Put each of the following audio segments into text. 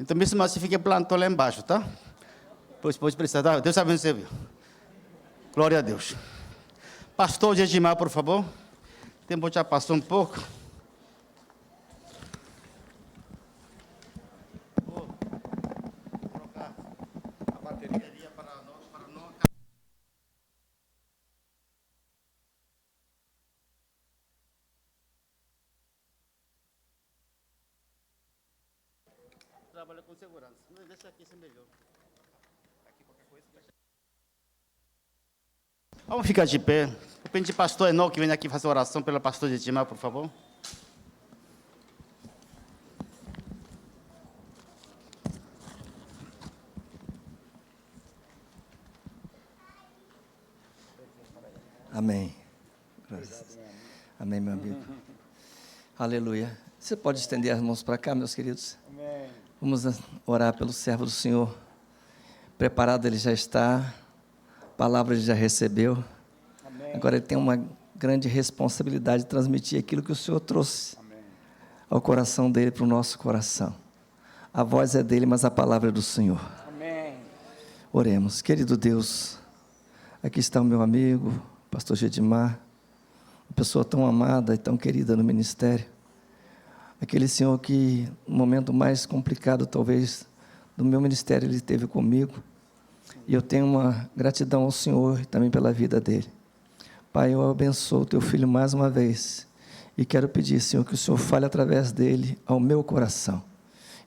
Então, mesmo assim, fique plantou lá embaixo, tá? Pois pode precisar, tá? Deus abençoe. Glória a Deus. Pastor Gedimar, por favor. O tempo já passou um pouco. Vou trocar a bateria para não... Trabalha com segurança. Mas deixa aqui, isso é melhor. Aqui qualquer coisa. Vamos ficar de pé. Eu pedi pastor Enoque que venha aqui fazer oração pelo pastor Gedimar, por favor. Amém. Amém, meu amigo. Aleluia. Você pode estender as mãos para cá, meus queridos? Amém. Vamos orar pelo servo do Senhor. Preparado ele já está, a palavra ele já recebeu. Amém. Agora ele tem uma grande responsabilidade de transmitir aquilo que o Senhor trouxe ao coração dele, para o nosso coração. A voz é dele, mas a palavra é do Senhor. Amém. Oremos. Querido Deus, aqui está o meu amigo, pastor Gedimar, uma pessoa tão amada e tão querida no ministério. Aquele senhor que, no momento mais complicado, talvez, do meu ministério, ele esteve comigo. E eu tenho uma gratidão ao Senhor e também pela vida dele. Pai, eu abençoo o teu filho mais uma vez. E quero pedir, Senhor, que o Senhor fale através dele ao meu coração.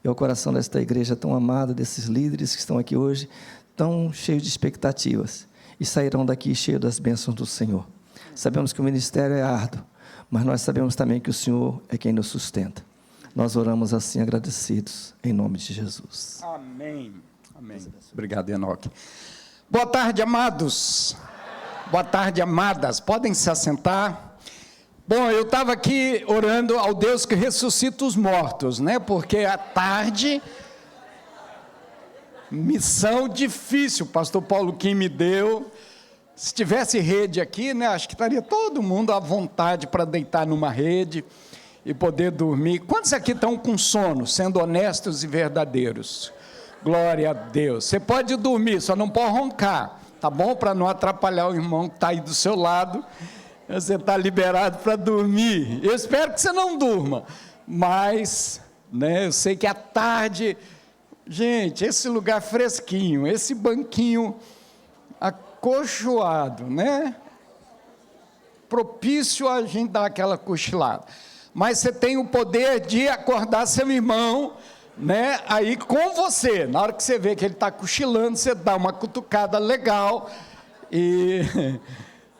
E ao coração desta igreja tão amada, desses líderes que estão aqui hoje, tão cheios de expectativas. E sairão daqui cheios das bênçãos do Senhor. Sabemos que o ministério é árduo, mas nós sabemos também que o Senhor é quem nos sustenta. Nós oramos assim agradecidos, em nome de Jesus. Amém. Amém. Obrigado, Enoque. Boa tarde, amados. Boa tarde, amadas. Podem se assentar. Bom, eu estava aqui orando ao Deus que ressuscita os mortos, né? Porque à tarde, missão difícil, o pastor Paulo Kim me deu. Se tivesse rede aqui, né? Acho que estaria todo mundo à vontade para deitar numa rede e poder dormir. Quantos aqui estão com sono, sendo honestos e verdadeiros? Glória a Deus. Você pode dormir, só não pode roncar, tá bom? Para não atrapalhar o irmão que está aí do seu lado. Você está liberado para dormir. Eu espero que você não durma, mas, né, eu sei que à tarde, gente, esse lugar fresquinho, esse banquinho acolchoado, né? Propício a gente dar aquela cochilada. Mas você tem o poder de acordar seu irmão, né, aí com você. Na hora que você vê que ele está cochilando, você dá uma cutucada legal e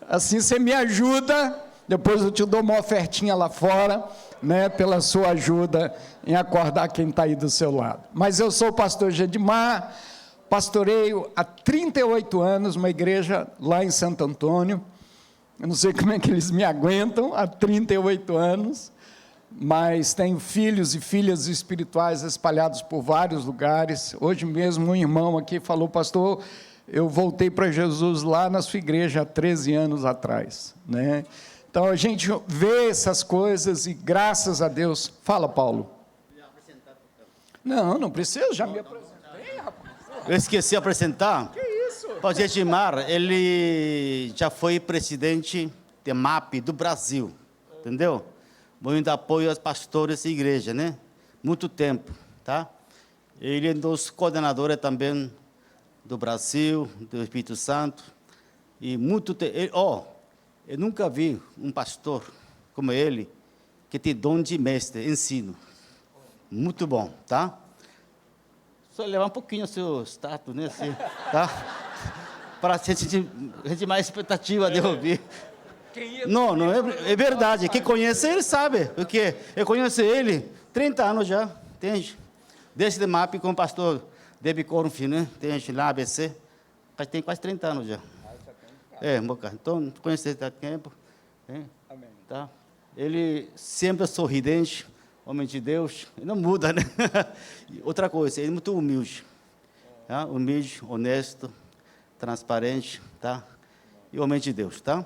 assim você me ajuda. Depois eu te dou uma ofertinha lá fora, né, pela sua ajuda em acordar quem está aí do seu lado. Mas eu sou o pastor Gedimar, pastoreio há 38 anos uma igreja lá em Santo Antônio. Eu não sei como é que eles me aguentam há 38 anos, mas tenho filhos e filhas espirituais espalhados por vários lugares. Hoje mesmo um irmão aqui falou: pastor, eu voltei para Jesus lá na sua igreja há 13 anos atrás, né? Então a gente vê essas coisas e graças a Deus. Fala, Paulo. Não precisa, já me apresentei, rapaz. Eu esqueci de apresentar. Que isso? O Gedimar, ele já foi presidente de MAP do Brasil, entendeu? Muito apoio aos pastores e igreja, né? Muito tempo, tá? Ele é um dos coordenadores também do Brasil, do Espírito Santo, e muito tempo. Eu nunca vi um pastor como ele, que tem dom de mestre, ensino. Muito bom, tá? Só levar um pouquinho o seu status, né? Assim, tá? Para a gente mais expectativa de ouvir. Não, é verdade. Quem conhece ele sabe. Porque eu conheço ele 30 anos já, entende? Desde o MAP com o pastor David Cornfield, né? Entende? Lá, ABC. Tem quase 30 anos já. Então, conheci ele há tempo. Hein? Amém. Tá? Ele sempre sorridente, homem de Deus. Ele não muda, né? Outra coisa, ele é muito humilde. Tá? Humilde, honesto, transparente, tá? E homem de Deus, tá?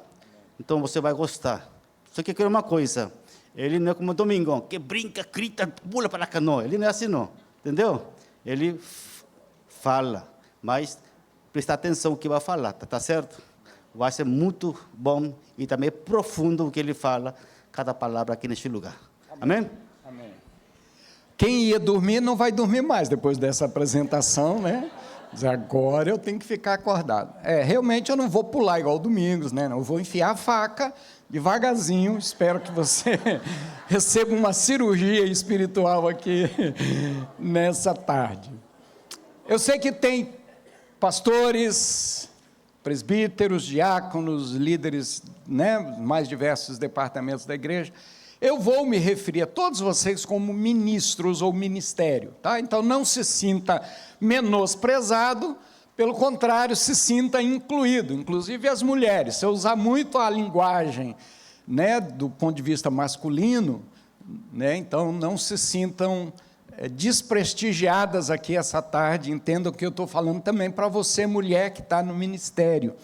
Então você vai gostar. Só que eu quero uma coisa: ele não é como o Domingão, que brinca, grita, pula para cá, não. Ele não é assim, não. Entendeu? ele fala, mas presta atenção no que vai falar, tá certo? Vai ser muito bom e também profundo o que ele fala, cada palavra aqui neste lugar. Amém? Amém. Quem ia dormir não vai dormir mais depois dessa apresentação, né? Mas agora eu tenho que ficar acordado. Realmente eu não vou pular igual Domingos, né? Eu vou enfiar a faca devagarzinho. Espero que você receba uma cirurgia espiritual aqui nessa tarde. Eu sei que tem pastores, presbíteros, diáconos, líderes, né? Mais diversos departamentos da igreja. Eu vou me referir a todos vocês como ministros ou ministério, tá? Então não se sinta menosprezado, pelo contrário, se sinta incluído, inclusive as mulheres. Se eu usar muito a linguagem, né, do ponto de vista masculino, né, então não se sintam desprestigiadas aqui essa tarde, entendam que eu estou falando também para você, mulher que está no ministério.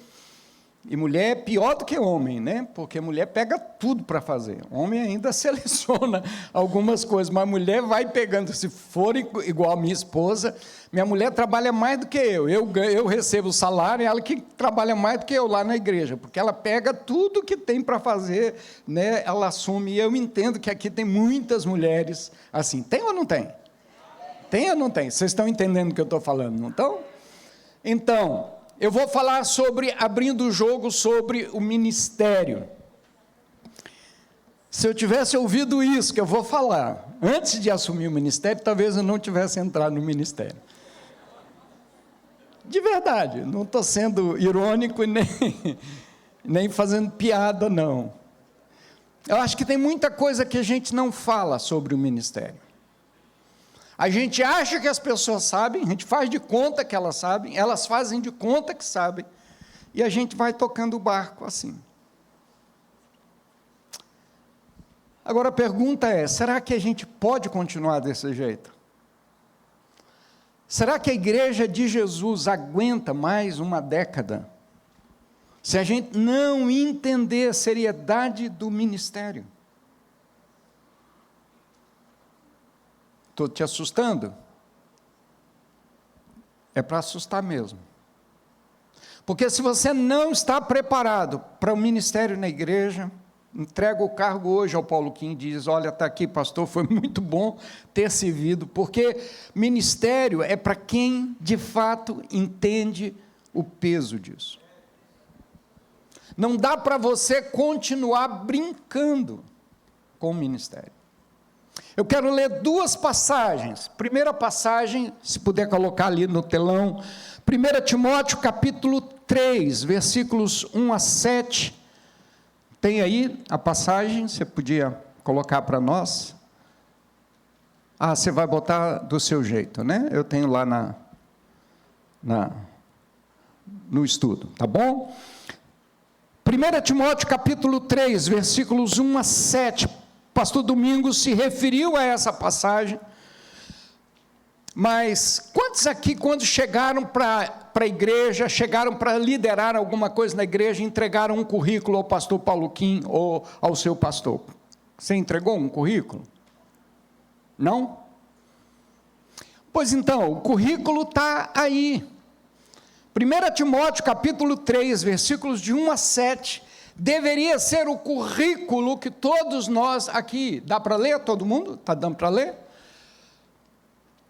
E mulher é pior do que homem, né? Porque mulher pega tudo para fazer. Homem ainda seleciona algumas coisas, mas mulher vai pegando. Se for igual a minha esposa, minha mulher trabalha mais do que eu. Eu recebo o salário, ela que trabalha mais do que eu lá na igreja, porque ela pega tudo que tem para fazer, né? Ela assume. E eu entendo que aqui tem muitas mulheres assim. Tem ou não tem? Tem ou não tem? Vocês estão entendendo o que eu estou falando, não estão? Então, eu vou falar abrindo o jogo sobre o ministério. Se eu tivesse ouvido isso que eu vou falar, antes de assumir o ministério, talvez eu não tivesse entrado no ministério. De verdade, não estou sendo irônico e nem fazendo piada, não. Eu acho que tem muita coisa que a gente não fala sobre o ministério. A gente acha que as pessoas sabem, a gente faz de conta que elas sabem, elas fazem de conta que sabem, e a gente vai tocando o barco assim. Agora a pergunta é, será que a gente pode continuar desse jeito? Será que a igreja de Jesus aguenta mais uma década? Se a gente não entender a seriedade do ministério? Estou te assustando? É para assustar mesmo. Porque se você não está preparado para o ministério na igreja, entrega o cargo hoje ao Paulo Kim e diz, olha, está aqui, pastor, foi muito bom ter servido, porque ministério é para quem, de fato, entende o peso disso. Não dá para você continuar brincando com o ministério. Eu quero ler duas passagens. Primeira passagem, se puder colocar ali no telão, 1 Timóteo capítulo 3, versículos 1 a 7. Tem aí a passagem, você podia colocar para nós? Você vai botar do seu jeito, né? Eu tenho lá no estudo, tá bom? 1 Timóteo capítulo 3, versículos 1 a 7. Pastor Domingos se referiu a essa passagem, mas quantos aqui, quando chegaram para a igreja, chegaram para liderar alguma coisa na igreja, entregaram um currículo ao pastor Paulo Kim ou ao seu pastor? Você entregou um currículo? Não? Pois então, o currículo está aí. 1 Timóteo capítulo 3, versículos de 1 a 7, deveria ser o currículo que todos nós aqui, dá para ler todo mundo? Está dando para ler?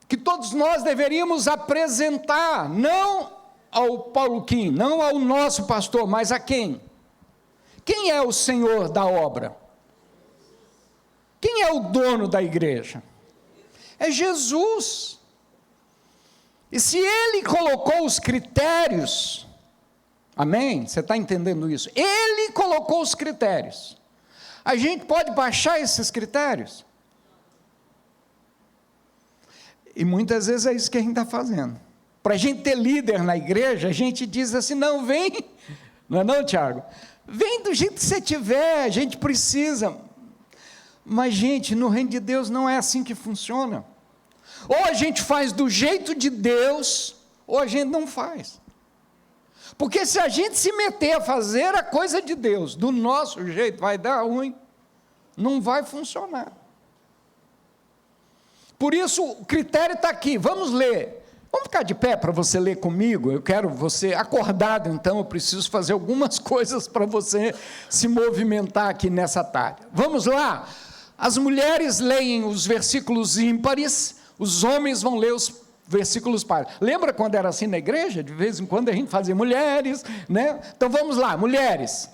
Que todos nós deveríamos apresentar, não ao Paulo Kim, não ao nosso pastor, mas a quem? Quem é o Senhor da obra? Quem é o dono da igreja? É Jesus. E se Ele colocou os critérios, amém? Você está entendendo isso? Ele colocou os critérios. A gente pode baixar esses critérios? E muitas vezes é isso que a gente está fazendo. Para a gente ter líder na igreja, a gente diz assim, não, vem, não é não, Tiago? Vem do jeito que você tiver, a gente precisa. Mas, gente, no reino de Deus não é assim que funciona. Ou a gente faz do jeito de Deus, ou a gente não faz. Porque se a gente se meter a fazer a coisa de Deus do nosso jeito, vai dar ruim, não vai funcionar. Por isso, o critério está aqui. Vamos ler. Vamos ficar de pé para você ler comigo? Eu quero você acordado, então eu preciso fazer algumas coisas para você se movimentar aqui nessa tarde. Vamos lá? As mulheres leem os versículos ímpares, os homens vão ler os versículos pares. Lembra quando era assim na igreja? De vez em quando a gente fazia mulheres, né? Então vamos lá, mulheres.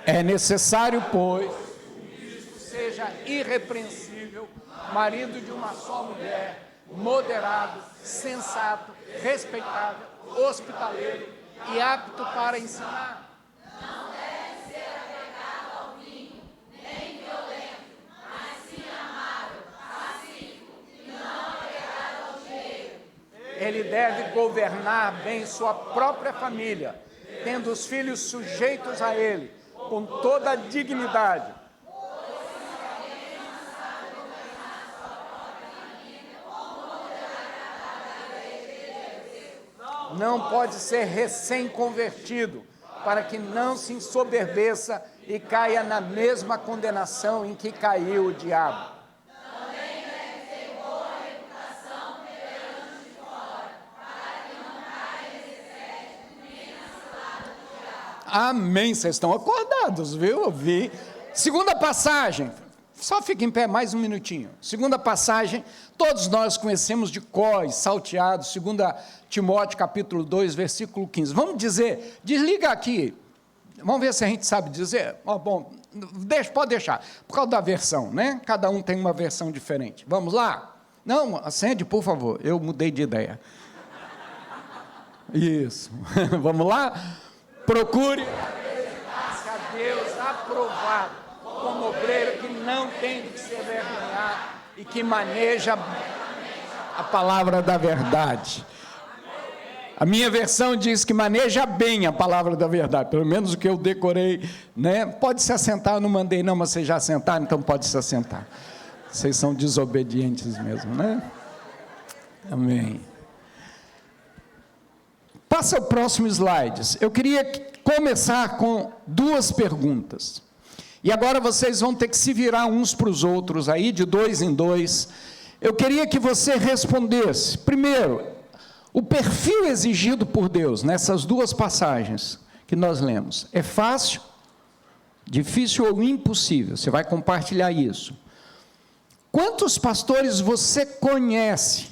É necessário, pois, que o bispo seja irrepreensível, marido de uma só mulher, moderado, sensato, respeitável, hospitaleiro e apto para ensinar. Não deve ser apegado ao vinho, nem violento, mas sim amável, pacífico e não apegado ao dinheiro. Ele deve governar bem sua própria família, tendo os filhos sujeitos a ele, com toda a dignidade. Não pode ser recém-convertido, para que não se ensoberbeça e caia na mesma condenação em que caiu o diabo. Também deve ter boa reputação perante de fora, para que não caia nesse sede, nem na cilada do diabo. Amém, vocês estão acordados, viu? Eu vi. Segunda passagem. Só fica em pé mais um minutinho. Segunda passagem, todos nós conhecemos de cor e salteado, 2 Timóteo capítulo 2, versículo 15. Vamos dizer, desliga aqui, vamos ver se a gente sabe dizer. Bom, pode deixar, por causa da versão, né? Cada um tem uma versão diferente. Vamos lá? Não, acende, por favor, eu mudei de ideia. Isso, vamos lá? Procure apresentar-se a Deus aprovado, como obreiro que não tem de se envergonhar e que maneja a palavra da verdade. A minha versão diz que maneja bem a palavra da verdade, pelo menos o que eu decorei, né? Pode se assentar, eu não mandei não, mas vocês já assentaram, então pode se assentar. Vocês são desobedientes mesmo, né? Amém. Passa o próximo slide. Eu queria começar com 2 perguntas. E agora vocês vão ter que se virar uns para os outros aí, de 2 em 2. Eu queria que você respondesse, primeiro, o perfil exigido por Deus nessas 2 passagens que nós lemos. É fácil, difícil ou impossível? Você vai compartilhar isso. Quantos pastores você conhece?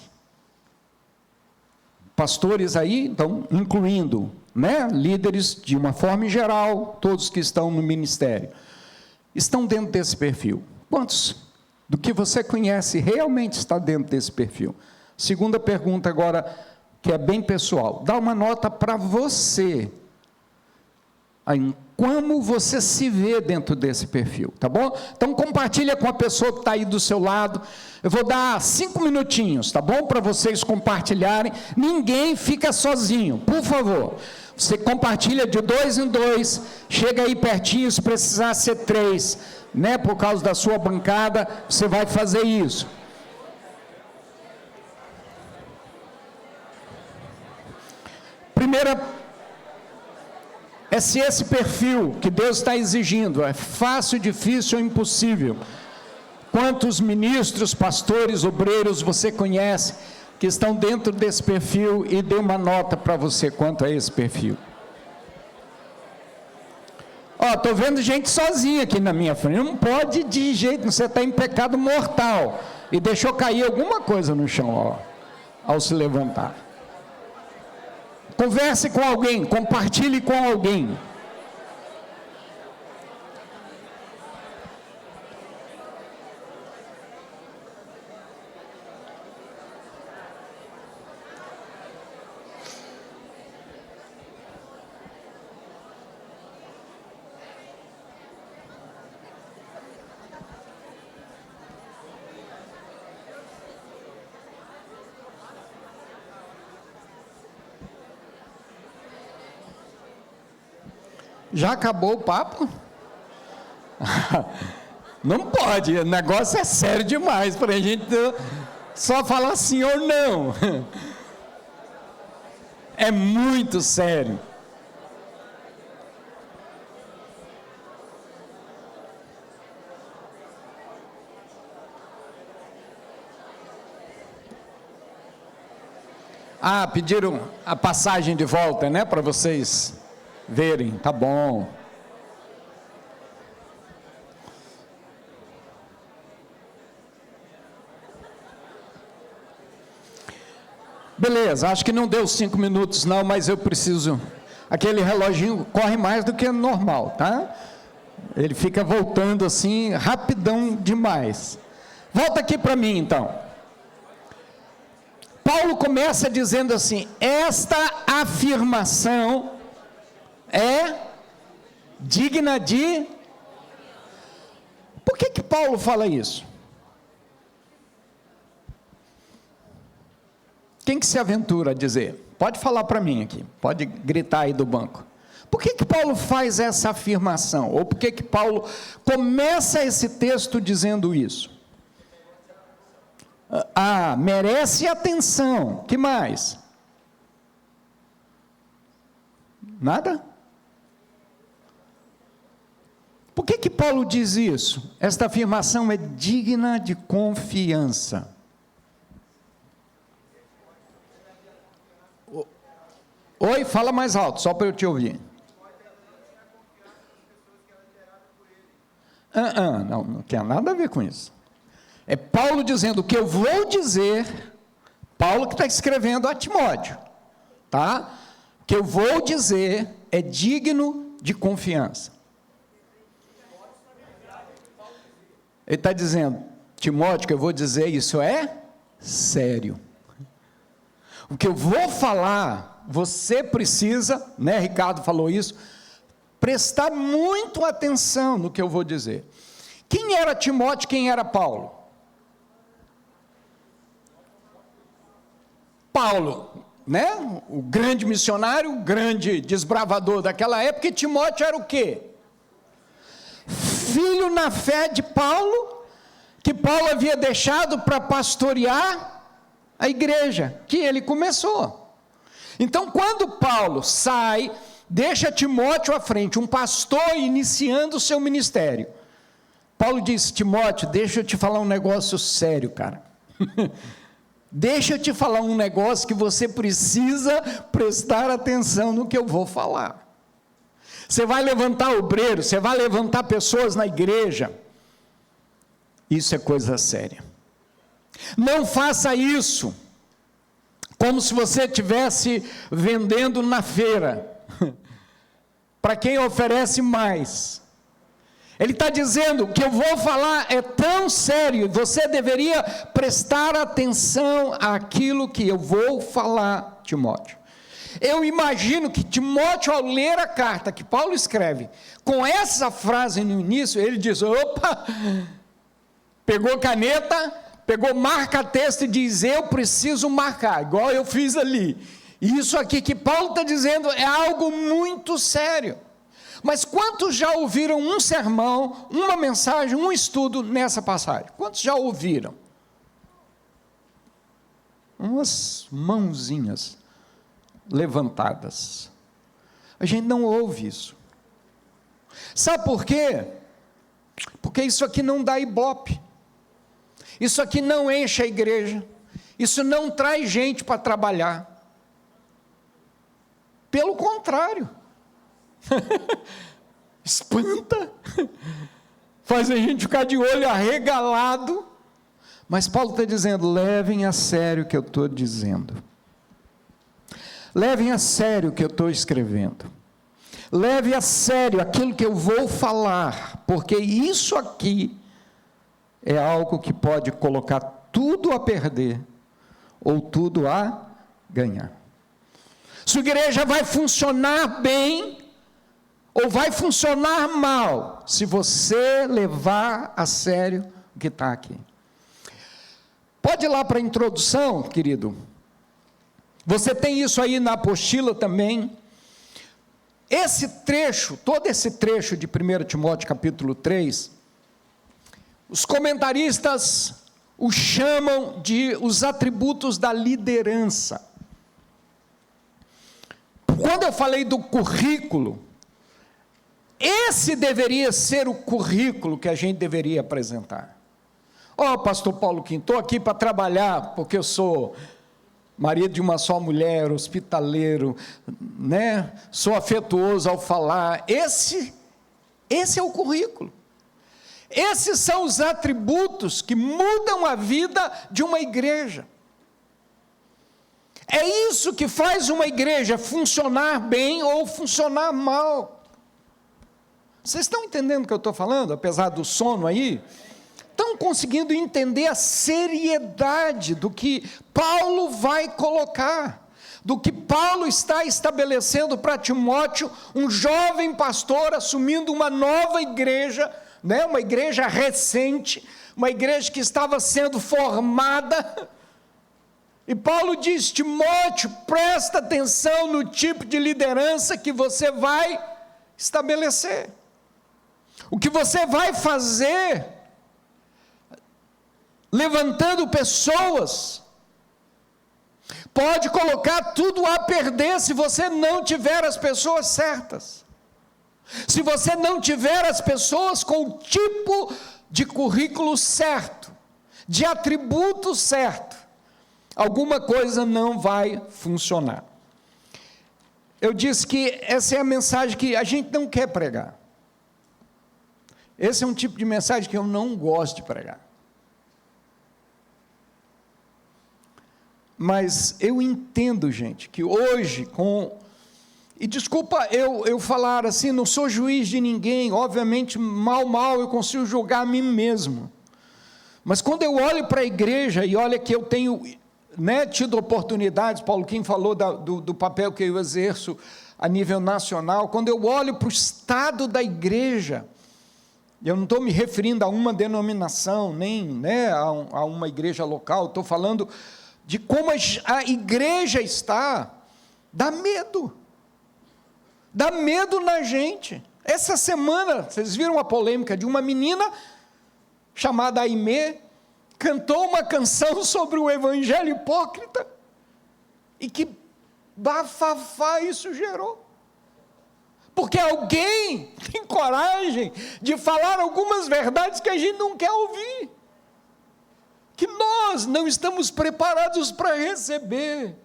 Pastores aí, então, incluindo, né, líderes de uma forma geral, todos que estão no ministério. Estão dentro desse perfil. Quantos do que você conhece realmente está dentro desse perfil? Segunda pergunta agora, que é bem pessoal. Dá uma nota para você, em como você se vê dentro desse perfil, tá bom? Então compartilha com a pessoa que está aí do seu lado. Eu vou dar 5 minutinhos, tá bom? Para vocês compartilharem. Ninguém fica sozinho, por favor. Você compartilha de 2 em 2, chega aí pertinho, se precisar ser 3, né, por causa da sua bancada, você vai fazer isso. Primeira, é se esse perfil que Deus está exigindo é fácil, difícil ou impossível. Quantos ministros, pastores, obreiros você conhece que estão dentro desse perfil e dê uma nota para você quanto a esse perfil. Estou vendo gente sozinha aqui na minha frente, não pode de jeito, você está em pecado mortal, e deixou cair alguma coisa no chão, ao se levantar. Converse com alguém, compartilhe com alguém. Já acabou o papo? Não pode, o negócio é sério demais para a gente só falar sim ou não. É muito sério. Ah, pediram a passagem de volta, né, para vocês verem. Tá bom. Beleza, acho que não deu 5 minutos não, mas eu preciso... Aquele reloginho corre mais do que normal, tá? Ele fica voltando assim, rapidão demais. Volta aqui para mim, então. Paulo começa dizendo assim: esta afirmação é digna de... Por que Paulo fala isso? Quem que se aventura a dizer? Pode falar para mim aqui, pode gritar aí do banco. Por que Paulo faz essa afirmação? Ou por que Paulo começa esse texto dizendo isso? Ah, merece atenção. Que mais? Nada? Por que Paulo diz isso? Esta afirmação é digna de confiança. Oi, fala mais alto, só para eu te ouvir. Não tem nada a ver com isso. É Paulo dizendo: o que eu vou dizer, Paulo que está escrevendo a Timóteo, tá? O que eu vou dizer é digno de confiança. Ele está dizendo: Timóteo, o que eu vou dizer, isso é sério. O que eu vou falar, você precisa, né, Ricardo falou isso, prestar muito atenção no que eu vou dizer. Quem era Timóteo, quem era Paulo? Paulo, né, o grande missionário, o grande desbravador daquela época, e Timóteo era o quê? Filho na fé de Paulo, que Paulo havia deixado para pastorear a igreja, que ele começou. Então, quando Paulo sai, deixa Timóteo à frente, um pastor iniciando o seu ministério, Paulo diz: Timóteo, deixa eu te falar um negócio sério, cara. Deixa eu te falar um negócio que você precisa prestar atenção no que eu vou falar. Você vai levantar obreiros, você vai levantar pessoas na igreja. Isso é coisa séria. Não faça isso como se você estivesse vendendo na feira, para quem oferece mais. Ele está dizendo: o que eu vou falar é tão sério, você deveria prestar atenção àquilo que eu vou falar, Timóteo. Eu imagino que Timóteo, ao ler a carta que Paulo escreve, com essa frase no início, ele diz: opa, pegou caneta, pegou marca-texto e diz: eu preciso marcar, igual eu fiz ali. Isso aqui que Paulo está dizendo é algo muito sério. Mas quantos já ouviram um sermão, uma mensagem, um estudo nessa passagem? Quantos já ouviram? Umas mãozinhas levantadas. A gente não ouve isso. Sabe por quê? Porque isso aqui não dá ibope. Isso aqui não enche a igreja. Isso não traz gente para trabalhar. Pelo contrário. Espanta, faz a gente ficar de olho arregalado. Mas Paulo está dizendo: levem a sério o que eu estou dizendo, levem a sério o que eu estou escrevendo, leve a sério aquilo que eu vou falar, porque isso aqui é algo que pode colocar tudo a perder ou tudo a ganhar. Sua igreja vai funcionar bem ou vai funcionar mal, se você levar a sério o que está aqui. Pode ir lá para a introdução, querido. Você tem isso aí na apostila também. Esse trecho, todo esse trecho de 1 Timóteo capítulo 3, os comentaristas o chamam de os atributos da liderança. Quando eu falei do currículo, esse deveria ser o currículo que a gente deveria apresentar. Pastor Paulo Quinto, estou aqui para trabalhar, porque eu sou marido de uma só mulher, hospitaleiro, né? Sou afetuoso ao falar. Esse é o currículo. Esses são os atributos que mudam a vida de uma igreja. É isso que faz uma igreja funcionar bem ou funcionar mal. Vocês estão entendendo o que eu estou falando, apesar do sono aí? Estão conseguindo entender a seriedade do que Paulo vai colocar, do que Paulo está estabelecendo para Timóteo, um jovem pastor assumindo uma nova igreja, né? Uma igreja recente, uma igreja que estava sendo formada. E Paulo diz: Timóteo, presta atenção no tipo de liderança que você vai estabelecer. O que você vai fazer, levantando pessoas, pode colocar tudo a perder se você não tiver as pessoas certas. Se você não tiver as pessoas com o tipo de currículo certo, de atributo certo, alguma coisa não vai funcionar. Eu disse que essa é a mensagem que a gente não quer pregar. Esse é um tipo de mensagem que eu não gosto de pregar. Mas eu entendo, gente, que hoje, e desculpa eu falar assim, não sou juiz de ninguém, obviamente, mal eu consigo julgar a mim mesmo. Mas quando eu olho para a igreja, e olha que eu tenho, né, tido oportunidades, Paulo Kim falou do papel que eu exerço a nível nacional, quando eu olho para o estado da igreja, eu não estou me referindo a uma denominação, nem, né, a uma igreja local, estou falando de como a igreja está, dá medo na gente. Essa semana, vocês viram a polêmica de uma menina chamada Aimee, cantou uma canção sobre o evangelho hipócrita, e que bafafá isso gerou. Porque alguém tem coragem de falar algumas verdades que a gente não quer ouvir, que nós não estamos preparados para receber.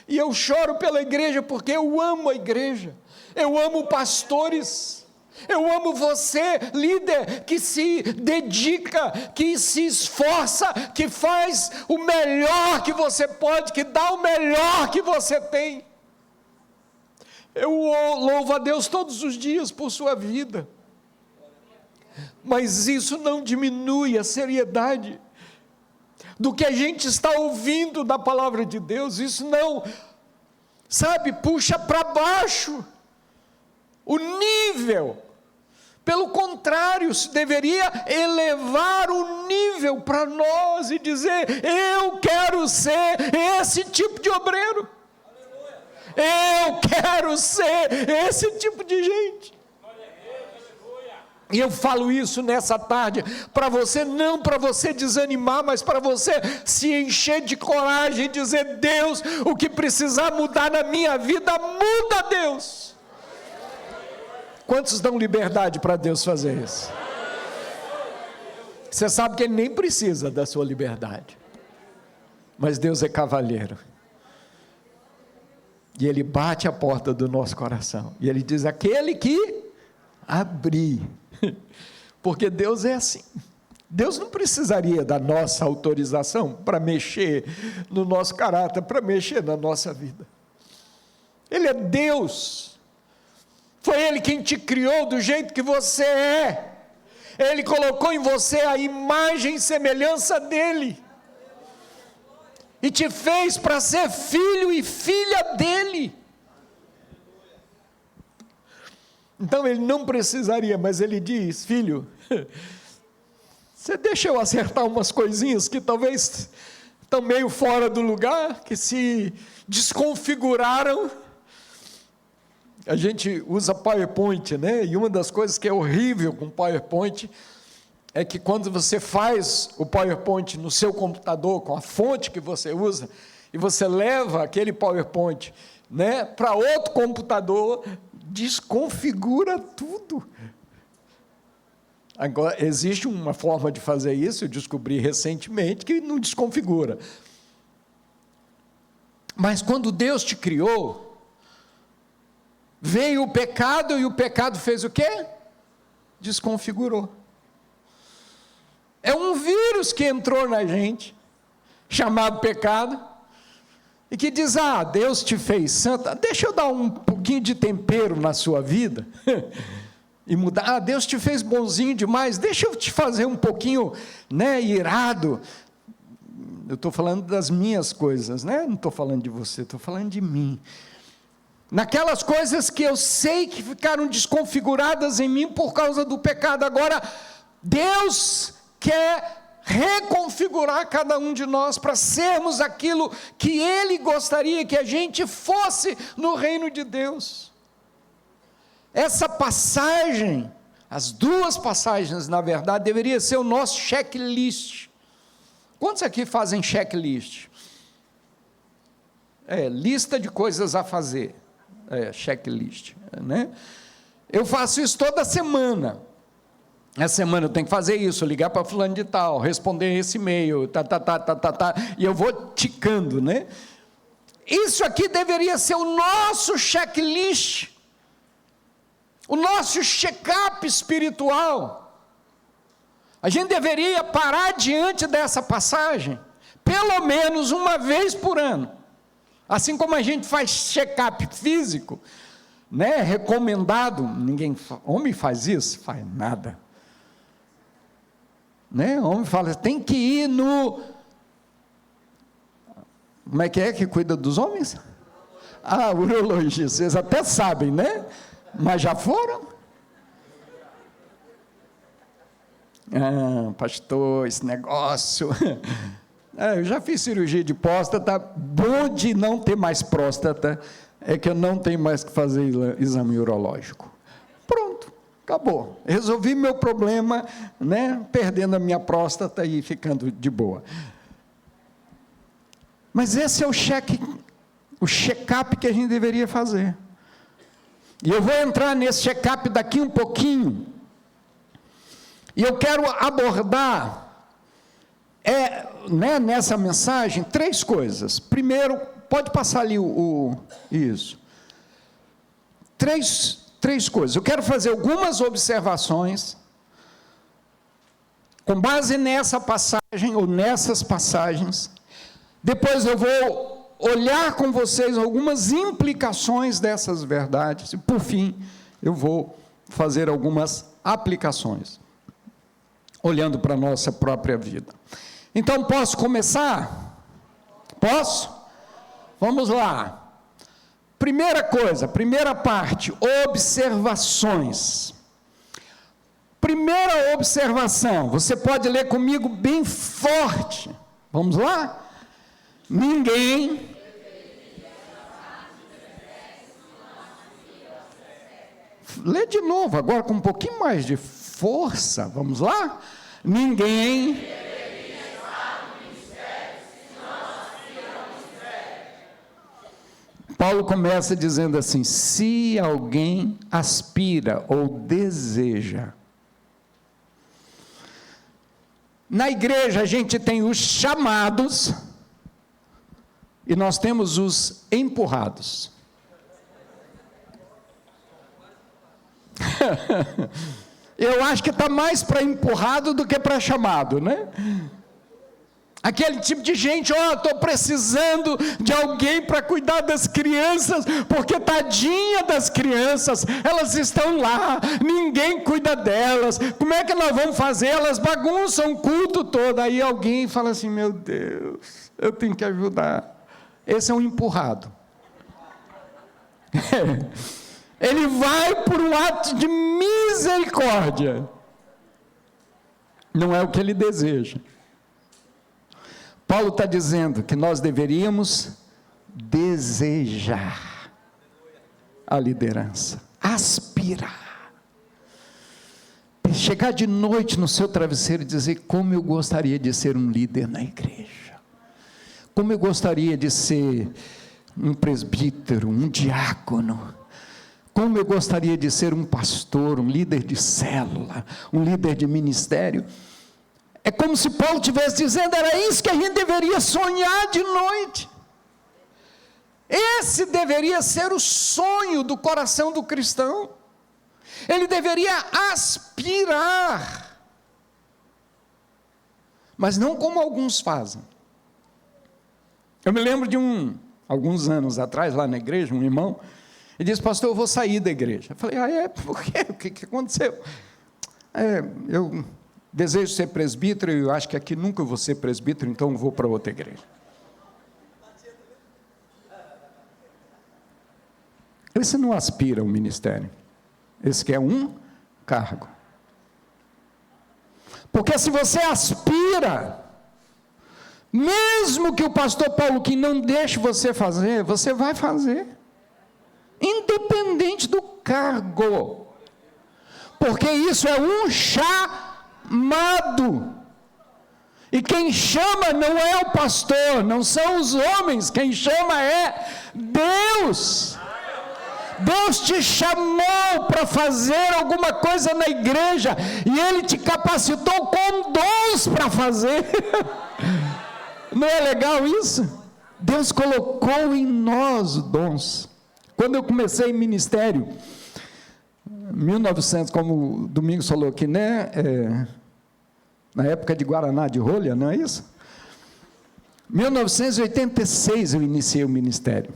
E eu choro pela igreja, porque eu amo a igreja, eu amo pastores, eu amo você, líder, que se dedica, que se esforça, que faz o melhor que você pode, que dá o melhor que você tem. Eu louvo a Deus todos os dias por sua vida, mas isso não diminui a seriedade do que a gente está ouvindo da palavra de Deus. Isso não, puxa para baixo o nível. Pelo contrário, isso deveria elevar o nível para nós e dizer: eu quero ser esse tipo de obreiro, eu quero ser esse tipo de gente. E eu falo isso nessa tarde para você, não para você desanimar, mas para você se encher de coragem e dizer: Deus, o que precisar mudar na minha vida, muda, Deus. Quantos dão liberdade para Deus fazer isso? Você sabe que Ele nem precisa da sua liberdade, mas Deus é cavalheiro, e Ele bate a porta do nosso coração, e Ele diz: aquele que abrir. Porque Deus é assim. Deus não precisaria da nossa autorização para mexer no nosso caráter, para mexer na nossa vida. Ele é Deus. Foi Ele quem te criou do jeito que você é. Ele colocou em você a imagem e semelhança dEle, e te fez para ser filho e filha dEle. Então Ele não precisaria, mas Ele diz: filho, você deixa eu acertar umas coisinhas que talvez estão meio fora do lugar, que se desconfiguraram. A gente usa PowerPoint, né? E uma das coisas que é horrível com PowerPoint é que quando você faz o PowerPoint no seu computador, com a fonte que você usa, e você leva aquele PowerPoint né, para outro computador, desconfigura tudo. Agora, existe uma forma de fazer isso, eu descobri recentemente, que não desconfigura. Mas quando Deus te criou, veio o pecado, e o pecado fez o quê? Desconfigurou. É um vírus que entrou na gente, chamado pecado, e que diz, Deus te fez santa, deixa eu dar um pouquinho de tempero na sua vida, e mudar, Deus te fez bonzinho demais, deixa eu te fazer um pouquinho, né, irado. Eu estou falando das minhas coisas, né? Não estou falando de você, estou falando de mim. Naquelas coisas que eu sei que ficaram desconfiguradas em mim por causa do pecado. Agora, Deus quer reconfigurar cada um de nós para sermos aquilo que Ele gostaria que a gente fosse no reino de Deus. Essa passagem, as duas passagens, na verdade, deveria ser o nosso checklist. Quantos aqui fazem checklist? Lista de coisas a fazer. Checklist, né? Eu faço isso toda semana. Essa semana eu tenho que fazer isso, ligar para fulano de tal, responder esse e-mail, e eu vou ticando, né? Isso aqui deveria ser o nosso checklist, o nosso check-up espiritual. A gente deveria parar diante dessa passagem, pelo menos uma vez por ano. Assim como a gente faz check-up físico, né, recomendado, homem faz isso? Faz nada. Né? Homem fala, tem que ir no... Como é que cuida dos homens? Urologista, vocês até sabem, né? Mas já foram? Pastor, esse negócio... eu já fiz cirurgia de próstata, bom de não ter mais próstata, é que eu não tenho mais que fazer exame urológico. Pronto, acabou. Resolvi meu problema, né, perdendo a minha próstata e ficando de boa. Mas esse é o check-up que a gente deveria fazer. E eu vou entrar nesse check-up daqui um pouquinho. E eu quero abordar, né, nessa mensagem, 3 coisas. Primeiro, pode passar ali isso. Três coisas. Eu quero fazer algumas observações, com base nessa passagem, ou nessas passagens. Depois eu vou olhar com vocês algumas implicações dessas verdades. E, por fim, eu vou fazer algumas aplicações, olhando para a nossa própria vida. Então, posso começar? Posso? Vamos lá. Primeira coisa, primeira parte, observações. Primeira observação, você pode ler comigo bem forte. Vamos lá? Ninguém... Lê de novo, agora com um pouquinho mais de força. Vamos lá? Ninguém... Paulo começa dizendo assim, se alguém aspira ou deseja. Na igreja a gente tem os chamados e nós temos os empurrados. Eu acho que está mais para empurrado do que para chamado, né? Aquele tipo de gente, estou precisando de alguém para cuidar das crianças, porque tadinha das crianças, elas estão lá, ninguém cuida delas, como é que nós vamos fazer? Elas bagunçam o culto todo, aí alguém fala assim, meu Deus, eu tenho que ajudar. Esse é um empurrado. Ele vai por um ato de misericórdia, não é o que ele deseja. Paulo está dizendo que nós deveríamos desejar a liderança, aspirar, chegar de noite no seu travesseiro e dizer, como eu gostaria de ser um líder na igreja, como eu gostaria de ser um presbítero, um diácono. Como eu gostaria de ser um pastor, um líder de célula, um líder de ministério. É como se Paulo estivesse dizendo, era isso que a gente deveria sonhar de noite. Esse deveria ser o sonho do coração do cristão. Ele deveria aspirar. Mas não como alguns fazem. Eu me lembro de alguns anos atrás, lá na igreja, um irmão, ele disse, pastor, eu vou sair da igreja. Eu falei, por quê? O que aconteceu? Eu desejo ser presbítero, e eu acho que aqui nunca vou ser presbítero, então eu vou para outra igreja. Esse não aspira ao ministério. Esse quer um cargo. Porque se você aspira, mesmo que o pastor Paulo que não deixe você fazer, você vai fazer. Independente do cargo. Porque isso é um chamado. E quem chama não é o pastor, não são os homens, quem chama é Deus. Deus te chamou para fazer alguma coisa na igreja, e Ele te capacitou com dons para fazer. Não é legal isso? Deus colocou em nós dons. Quando eu comecei em ministério, 1900, como o Domingos falou aqui, né? Na época de Guaraná de rolha, não é isso? 1986 eu iniciei o ministério.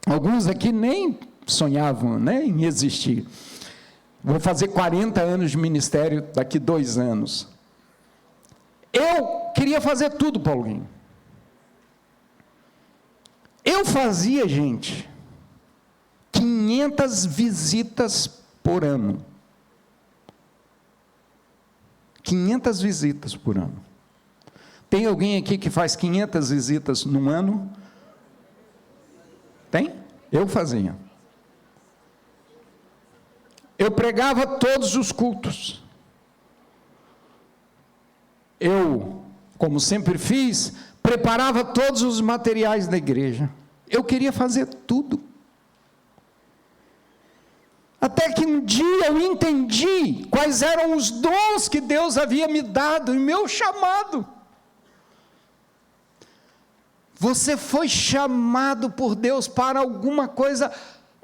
Alguns aqui nem sonhavam, né, em existir. Vou fazer 40 anos de ministério daqui 2 anos. Eu queria fazer tudo, Paulinho. Eu fazia, gente, 500 visitas por ano. 500 visitas por ano. Tem alguém aqui que faz 500 visitas num ano? Tem? Eu fazia. Eu pregava todos os cultos. Eu, como sempre fiz, preparava todos os materiais da igreja. Eu queria fazer tudo. Até que um dia eu entendi quais eram os dons que Deus havia me dado, e meu chamado. Você foi chamado por Deus para alguma coisa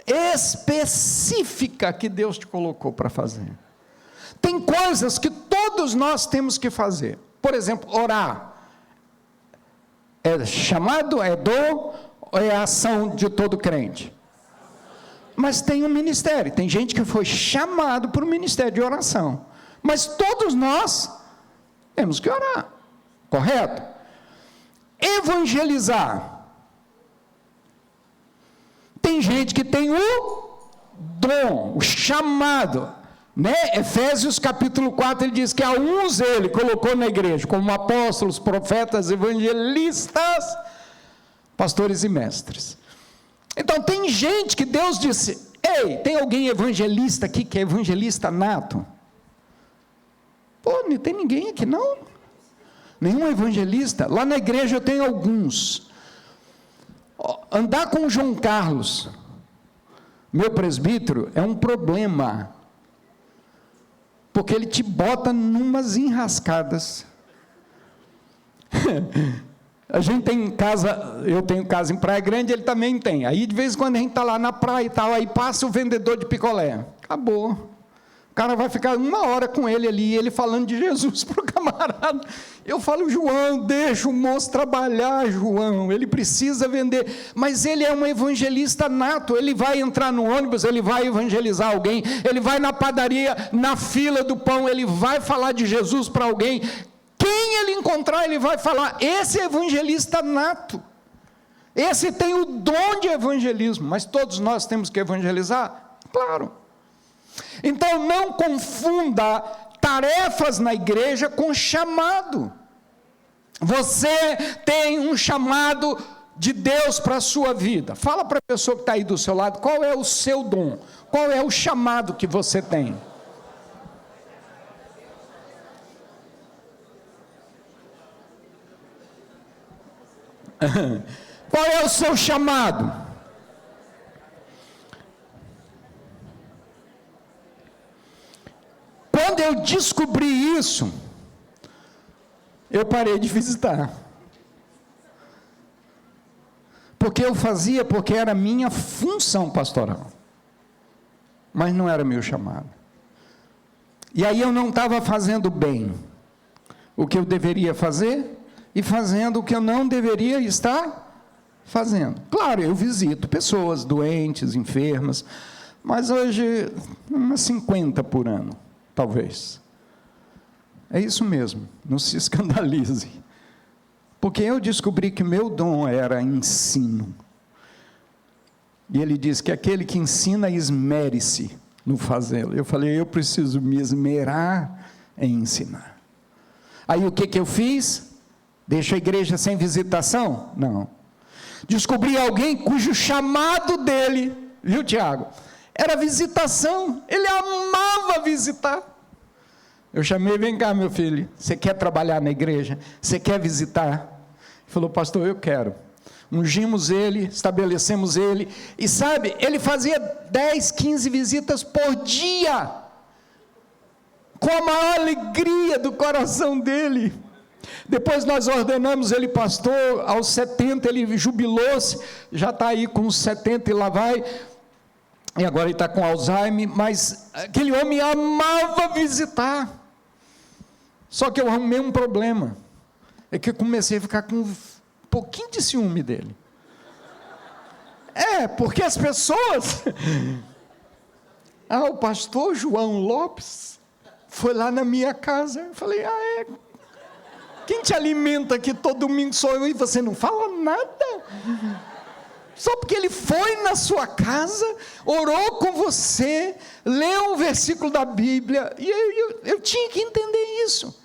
específica que Deus te colocou para fazer. Tem coisas que todos nós temos que fazer. Por exemplo, orar. É chamado, é dom, ou é ação de todo crente? Mas tem um ministério. Tem gente que foi chamado para o ministério de oração. Mas todos nós temos que orar. Correto? Evangelizar. Tem gente que tem o dom, o chamado, né? Efésios capítulo 4, ele diz que a uns ele colocou na igreja, como apóstolos, profetas, evangelistas, pastores e mestres. Então tem gente que Deus disse, ei, tem alguém evangelista aqui, que é evangelista nato? Pô, não tem ninguém aqui não, nenhum evangelista. Lá na igreja eu tenho alguns. Andar com o João Carlos, meu presbítero, é um problema, porque ele te bota numas enrascadas. A gente tem casa, eu tenho casa em Praia Grande, ele também tem. Aí de vez em quando a gente está lá na praia e tal, aí passa o vendedor de picolé. Acabou. O cara vai ficar 1 hora com ele ali, ele falando de Jesus para o camarada. Eu falo, João, deixa o moço trabalhar, João, ele precisa vender. Mas ele é um evangelista nato, ele vai entrar no ônibus, ele vai evangelizar alguém, ele vai na padaria, na fila do pão, ele vai falar de Jesus para alguém. Quem ele encontrar, ele vai falar. Esse é evangelista nato. Esse tem o dom de evangelismo. Mas todos nós temos que evangelizar? Claro. Então não confunda tarefas na igreja com chamado. Você tem um chamado de Deus para a sua vida. Fala para a pessoa que está aí do seu lado, qual é o seu dom? Qual é o chamado que você tem? Qual é o seu chamado? Quando eu descobri isso, eu parei de visitar. Porque eu fazia porque era minha função pastoral. Mas não era meu chamado. E aí eu não estava fazendo bem o que eu deveria fazer e fazendo o que eu não deveria estar fazendo. Claro, eu visito pessoas doentes, enfermas, mas hoje umas 50 por ano, talvez. É isso mesmo, não se escandalize. Porque eu descobri que meu dom era ensino. E ele diz que aquele que ensina, esmere-se no fazê-lo. Eu falei, eu preciso me esmerar em ensinar. Aí o que eu fiz? Deixo a igreja sem visitação? Não. Descobri alguém cujo chamado dele, viu, Tiago? Era visitação. Ele amava visitar. Eu chamei, vem cá, meu filho, você quer trabalhar na igreja? Você quer visitar? Ele falou, pastor, eu quero. Ungimos ele, estabelecemos ele, e sabe, ele fazia 10, 15 visitas por dia, com a maior alegria do coração dele. Depois nós ordenamos ele pastor, aos 70 ele jubilou-se, já está aí com uns 70 e lá vai, e agora ele está com Alzheimer, mas aquele homem amava visitar. Só que eu arrumei um problema, é que eu comecei a ficar com um pouquinho de ciúme dele. Porque as pessoas... o pastor João Lopes foi lá na minha casa. Eu falei, quem te alimenta aqui todo domingo sou eu, e você não fala nada? Só porque ele foi na sua casa, orou com você, leu um versículo da Bíblia, e eu tinha que entender isso,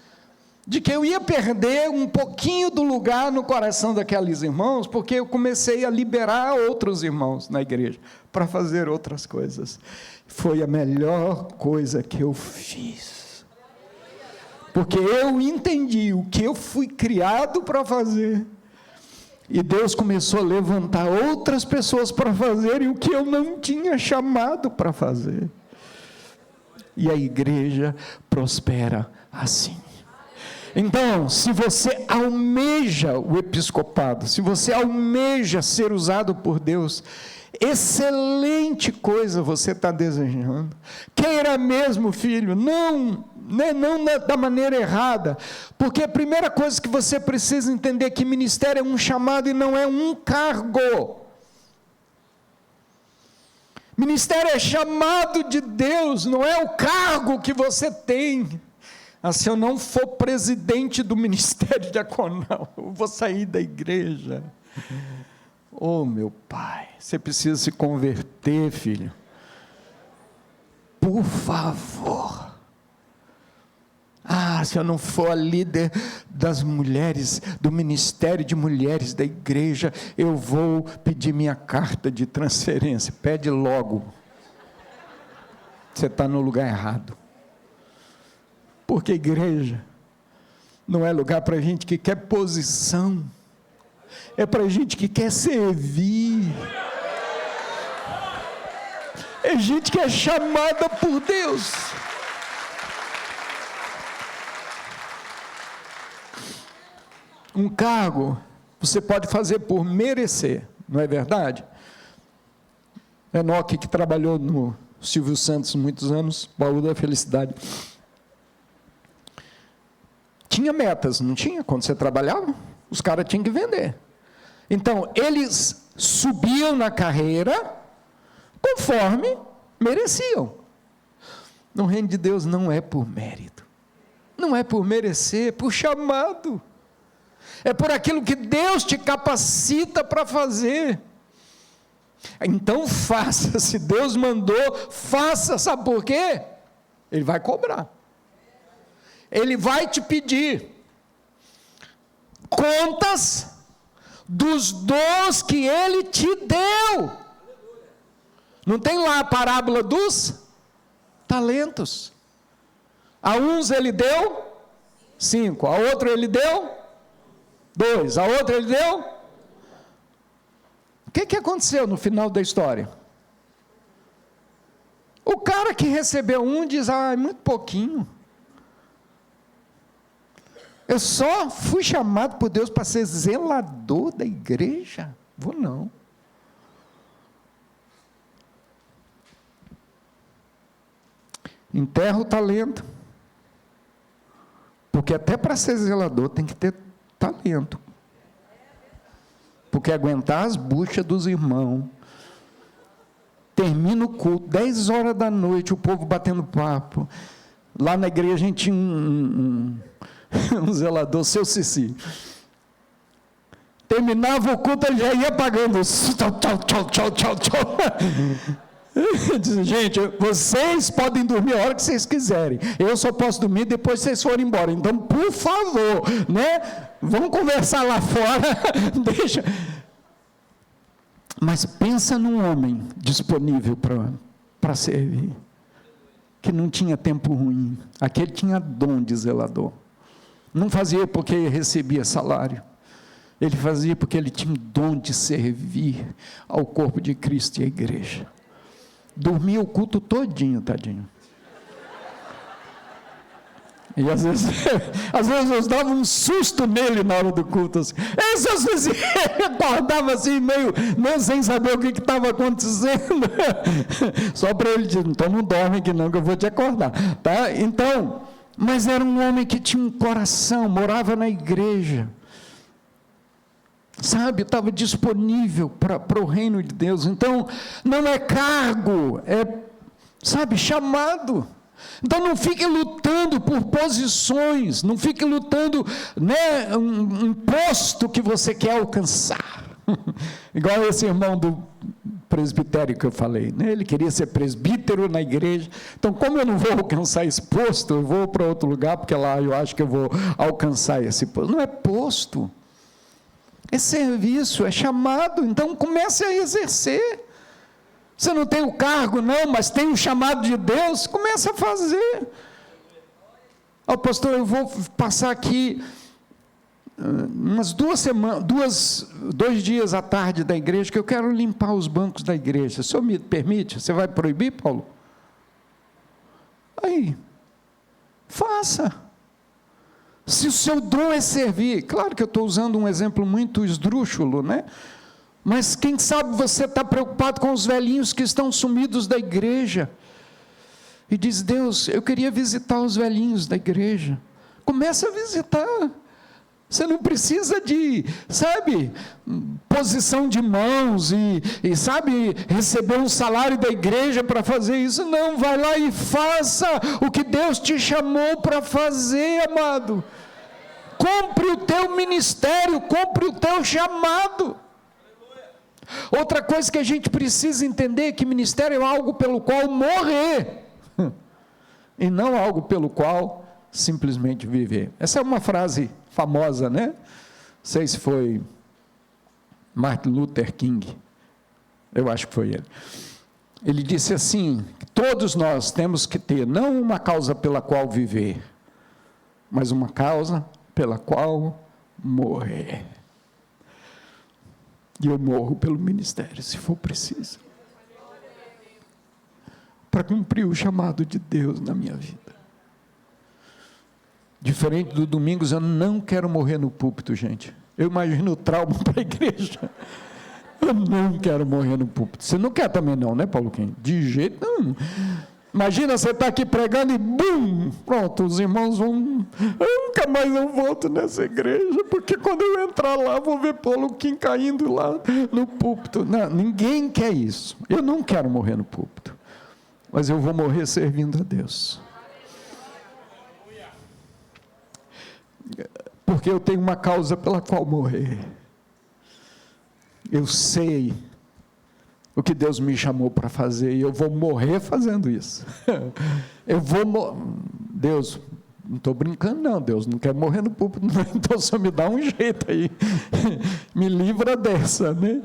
de que eu ia perder um pouquinho do lugar no coração daqueles irmãos, porque eu comecei a liberar outros irmãos na igreja, para fazer outras coisas. Foi a melhor coisa que eu fiz, porque eu entendi o que eu fui criado para fazer, e Deus começou a levantar outras pessoas para fazerem o que eu não tinha chamado para fazer, e a igreja prospera assim. Então, se você almeja o episcopado, se você almeja ser usado por Deus, excelente coisa você está desejando. Queira mesmo, filho, não da maneira errada, porque a primeira coisa que você precisa entender é que ministério é um chamado e não é um cargo. Ministério é chamado de Deus, não é o cargo que você tem. Se eu não for presidente do ministério diaconal, eu vou sair da igreja. Meu pai, você precisa se converter, filho. Por favor. Se eu não for a líder das mulheres, do ministério de mulheres da igreja, eu vou pedir minha carta de transferência. Pede logo. Você está no lugar errado. Porque igreja não é lugar para gente que quer posição, é para gente que quer servir, é gente que é chamada por Deus. Um cargo você pode fazer por merecer, não é verdade? Enoque, que trabalhou no Silvio Santos muitos anos, baú da felicidade, tinha metas, não tinha? Quando você trabalhava, os caras tinham que vender. Então, eles subiam na carreira conforme mereciam. No reino de Deus não é por mérito, não é por merecer, é por chamado. É por aquilo que Deus te capacita para fazer. Então faça, se Deus mandou, faça, sabe por quê? Ele vai cobrar. Ele vai te pedir contas dos dons que Ele te deu. Não tem lá a parábola dos talentos? A uns Ele deu 5, a outro Ele deu 2, a outra Ele deu. que aconteceu no final da história? O cara que recebeu um diz, é muito pouquinho. Eu só fui chamado por Deus para ser zelador da igreja? Vou não. Enterra o talento. Porque até para ser zelador tem que ter talento. Porque aguentar as buchas dos irmãos. Termina o culto, 10 horas da noite, o povo batendo papo. Lá na igreja a gente tinha um zelador, seu Cici. Terminava o culto, ele já ia pagando. Tchau. Diz, gente, vocês podem dormir a hora que vocês quiserem. Eu só posso dormir depois que vocês forem embora. Então, por favor, né? Vamos conversar lá fora. Deixa. Mas pensa num homem disponível para servir, que não tinha tempo ruim. Aquele tinha dom de zelador. Não fazia porque recebia salário. Ele fazia porque ele tinha o dom de servir ao corpo de Cristo e à igreja. Dormia o culto todinho, tadinho. E às vezes eu dava um susto nele na hora do culto. Assim. Ele acordava assim, meio sem saber o que estava acontecendo. Só para ele dizer, então não dorme aqui não, que eu vou te acordar. Tá? Então, mas era um homem que tinha um coração, morava na igreja. Sabe, estava disponível para o reino de Deus. Então, não é cargo, é, sabe, chamado. Então não fique lutando por posições, não fique lutando, né, um posto que você quer alcançar. Igual esse irmão do presbitério que eu falei, né? Ele queria ser presbítero na igreja. Então, como eu não vou alcançar esse posto, eu vou para outro lugar, porque lá eu acho que eu vou alcançar esse posto. Não é posto, é serviço, é chamado. Então comece a exercer. Você não tem o cargo, não, mas tem o chamado de Deus, começa a fazer. Pastor, eu vou passar aqui umas 2 dias à tarde da igreja, que eu quero limpar os bancos da igreja. O senhor me permite? Você vai proibir, Paulo? Aí, faça. Se o seu dom é servir, claro que eu estou usando um exemplo muito esdrúxulo, né? Mas quem sabe você está preocupado com os velhinhos que estão sumidos da igreja. E diz, Deus, eu queria visitar os velhinhos da igreja. Começa a visitar. Você não precisa de, sabe, posição de mãos e sabe, receber um salário da igreja para fazer isso. Não, vai lá e faça o que Deus te chamou para fazer, amado. Cumpre o teu ministério, cumpre o teu chamado. Outra coisa que a gente precisa entender é que ministério é algo pelo qual morrer, e não algo pelo qual simplesmente viver. Essa é uma frase famosa, né? Não sei se foi Martin Luther King, eu acho que foi ele. Ele disse assim, que todos nós temos que ter, não uma causa pela qual viver, mas uma causa pela qual morrer. E eu morro pelo ministério, se for preciso, para cumprir o chamado de Deus na minha vida. Diferente do Domingos, eu não quero morrer no púlpito, gente. Eu imagino o trauma para a igreja. Eu não quero morrer no púlpito. Você não quer também não, né, Paulo Quem? De jeito nenhum. Imagina você estar aqui pregando e bum, pronto, os irmãos vão, eu nunca mais volto nessa igreja, porque quando eu entrar lá, vou ver Paulo Kim caindo lá no púlpito. Não, ninguém quer isso. Eu não quero morrer no púlpito, mas eu vou morrer servindo a Deus. Porque eu tenho uma causa pela qual morrer. Eu sei o que Deus me chamou para fazer, e eu vou morrer fazendo isso. Deus, não estou brincando não, Deus não quer morrer no púlpito, não, então só me dá um jeito aí, me livra dessa, né?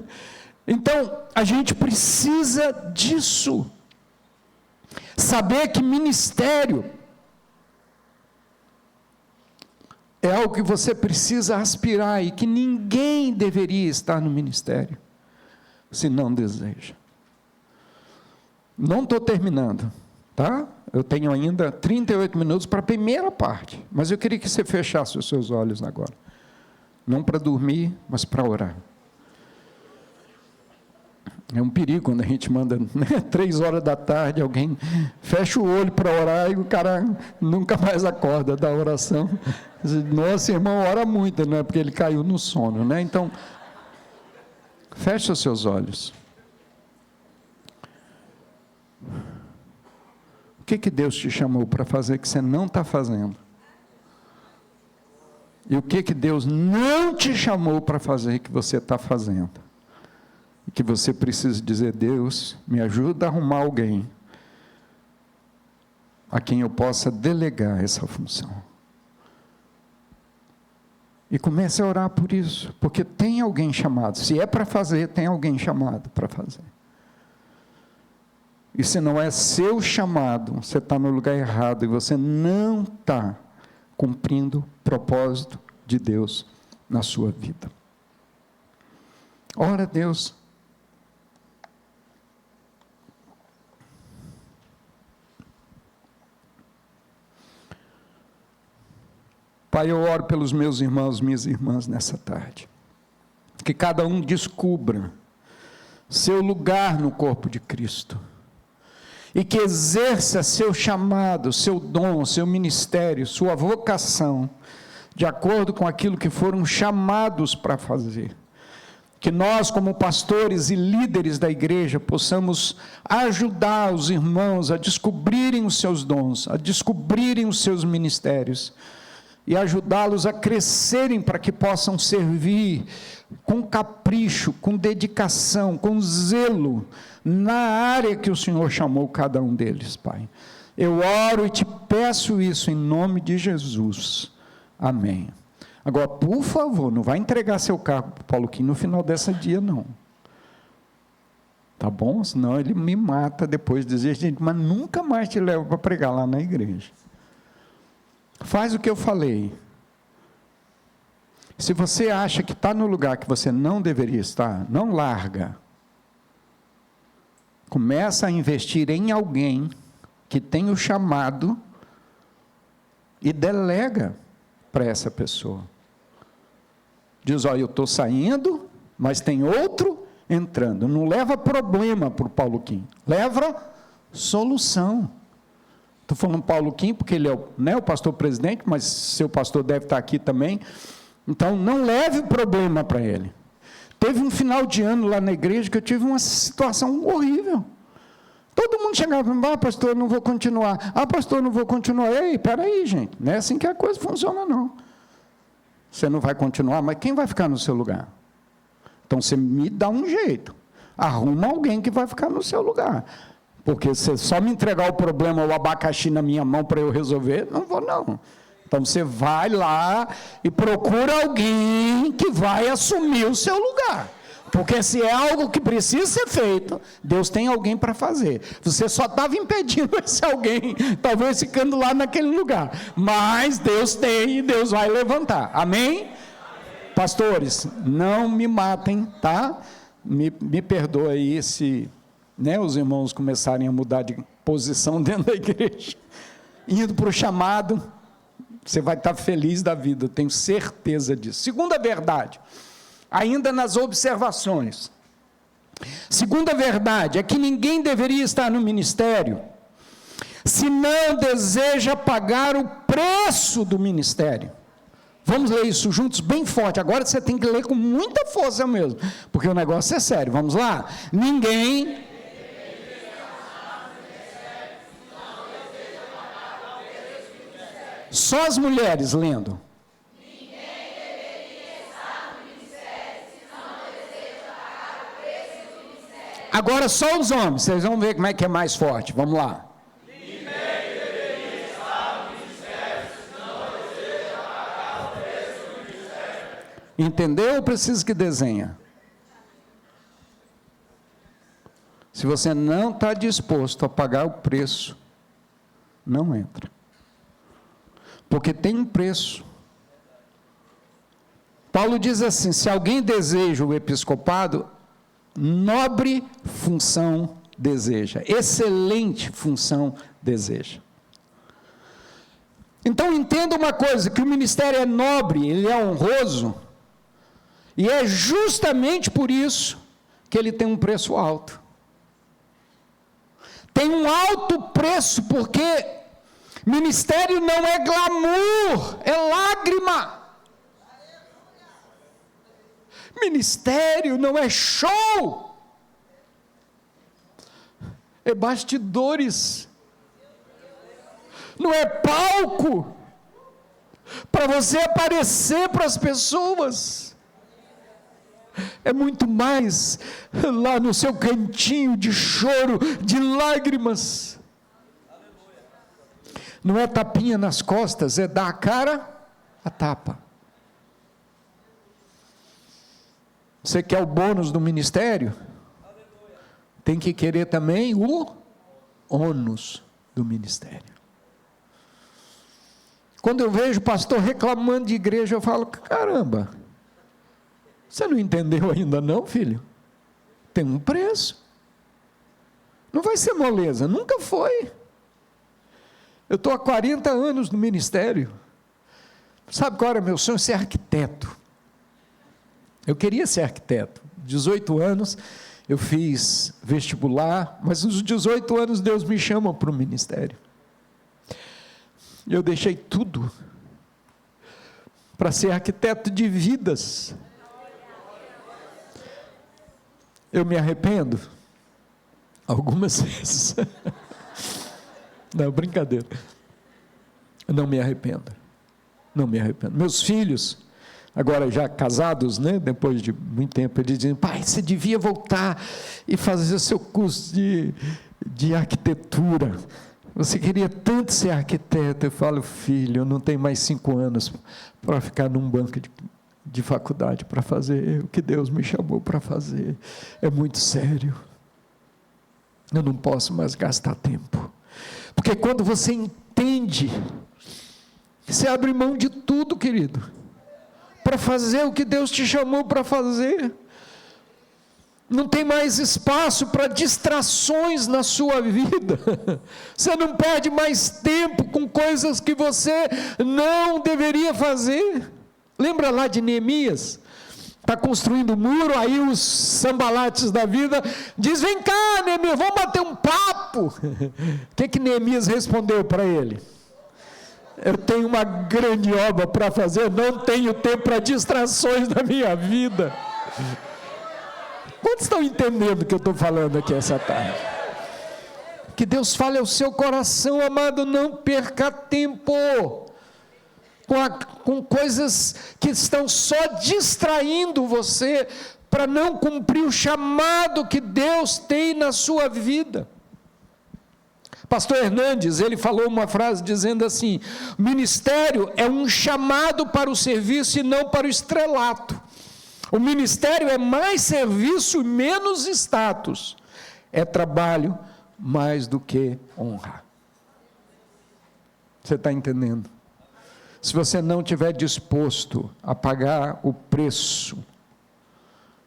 Então, a gente precisa disso, saber que ministério é algo que você precisa aspirar, e que ninguém deveria estar no ministério se não deseja. Não estou terminando, tá? Eu tenho ainda 38 minutos para a primeira parte, mas eu queria que você fechasse os seus olhos agora. Não para dormir, mas para orar. É um perigo quando a gente manda, né, 3 horas da tarde, alguém fecha o olho para orar e o cara nunca mais acorda da oração. Nossa, irmão, ora muito, não é porque ele caiu no sono, né? Então, feche os seus olhos. O que Deus te chamou para fazer que você não está fazendo? E o que Deus não te chamou para fazer que você está fazendo? E que você precisa dizer: Deus, me ajuda a arrumar alguém a quem eu possa delegar essa função. E comece a orar por isso, porque tem alguém chamado. Se é para fazer, tem alguém chamado para fazer. E se não é seu chamado, você está no lugar errado e você não está cumprindo o propósito de Deus na sua vida. Ora a Deus. Pai, eu oro pelos meus irmãos, minhas irmãs nessa tarde. Que cada um descubra seu lugar no corpo de Cristo. E que exerça seu chamado, seu dom, seu ministério, sua vocação, de acordo com aquilo que foram chamados para fazer. Que nós, como pastores e líderes da igreja, possamos ajudar os irmãos a descobrirem os seus dons, a descobrirem os seus ministérios, e ajudá-los a crescerem para que possam servir com capricho, com dedicação, com zelo, na área que o Senhor chamou cada um deles, Pai. Eu oro e te peço isso em nome de Jesus. Amém. Agora, por favor, não vai entregar seu carro para o Paulo Kim no final desse dia, não. Tá bom? Senão ele me mata depois de dizer: gente, mas nunca mais te levo para pregar lá na igreja. Faz o que eu falei. Se você acha que está no lugar que você não deveria estar, não larga. Começa a investir em alguém que tem o chamado e delega para essa pessoa. Diz: olha, eu estou saindo, mas tem outro entrando. Não leva problema para o Paulo Kim, leva solução. Estou falando Paulo Kim porque ele é o pastor presidente, mas seu pastor deve estar aqui também. Então, não leve problema para ele. Teve um final de ano lá na igreja que eu tive uma situação horrível. Todo mundo chegava e falava: pastor, não vou continuar. Pastor, não vou continuar. Ei, espera aí, gente. Não é assim que a coisa funciona, não. Você não vai continuar, mas quem vai ficar no seu lugar? Então, você me dá um jeito. Arruma alguém que vai ficar no seu lugar. Porque se só me entregar o problema, o abacaxi na minha mão para eu resolver, não vou, não. Então, você vai lá e procura alguém que vai assumir o seu lugar. Porque se é algo que precisa ser feito, Deus tem alguém para fazer. Você só estava impedindo esse alguém, talvez ficando lá naquele lugar. Mas Deus tem e Deus vai levantar. Amém? Pastores, não me matem, tá? Me perdoa aí se os irmãos começarem a mudar de posição dentro da igreja. Indo para o chamado, você vai estar feliz da vida, eu tenho certeza disso. Segunda verdade, ainda nas observações. Segunda verdade é que ninguém deveria estar no ministério se não deseja pagar o preço do ministério. Vamos ler isso juntos bem forte. Agora você tem que ler com muita força mesmo, porque o negócio é sério. Vamos lá? Ninguém... Só as mulheres lendo. Ninguém deveria estar no ministério se não deseja pagar o preço do ministério. Agora só os homens, vocês vão ver como é que é mais forte. Vamos lá. Ninguém deveria estar no ministério se não deseja pagar o preço do ministério. Entendeu ou preciso que desenha? Se você não está disposto a pagar o preço, não entra. Porque tem um preço. Paulo diz assim: se alguém deseja o episcopado, nobre função deseja, excelente função deseja. Então entenda uma coisa, que o ministério é nobre, ele é honroso, e é justamente por isso que ele tem um preço alto. Tem um alto preço, porque ministério não é glamour, é lágrima. Ministério não é show, é bastidores, não é palco, para você aparecer para as pessoas, é muito mais lá no seu cantinho de choro, de lágrimas, não é tapinha nas costas, é dar a cara a tapa. Você quer o bônus do ministério? Tem que querer também o ônus do ministério. Quando eu vejo o pastor reclamando de igreja, eu falo, caramba, você não entendeu ainda não, filho? Tem um preço. Não vai ser moleza, nunca foi. Eu estou há 40 anos no ministério. Sabe qual era meu sonho? Ser arquiteto. Eu queria ser arquiteto. 18 anos, eu fiz vestibular, mas nos 18 anos Deus me chama para o ministério. Eu deixei tudo para ser arquiteto de vidas. Eu me arrependo algumas vezes. Não, brincadeira. Não me arrependo. Não me arrependo. Meus filhos, agora já casados, né, depois de muito tempo, eles dizem, pai, você devia voltar e fazer o seu curso de arquitetura. Você queria tanto ser arquiteto. Eu falo, filho, eu não tenho mais 5 anos para ficar num banco de faculdade para fazer o que Deus me chamou para fazer. É muito sério. Eu não posso mais gastar tempo. Porque quando você entende, você abre mão de tudo, querido, para fazer o que Deus te chamou para fazer. Não tem mais espaço para distrações na sua vida. Você não perde mais tempo com coisas que você não deveria fazer. Lembra lá de Neemias? Está construindo um muro, aí os sambalates da vida diz, vem cá, Neemias, vamos bater um papo. O que Neemias respondeu para ele? Eu tenho uma grande obra para fazer, não tenho tempo para distrações da minha vida. Quantos estão entendendo o que eu estou falando aqui essa tarde? Que Deus fale ao seu coração, amado, não perca tempo com coisas que estão só distraindo você para não cumprir o chamado que Deus tem na sua vida. Pastor Hernandes, ele falou uma frase dizendo assim, ministério é um chamado para o serviço e não para o estrelato. O ministério é mais serviço e menos status. É trabalho mais do que honra. Você está entendendo? Se você não estiver disposto a pagar o preço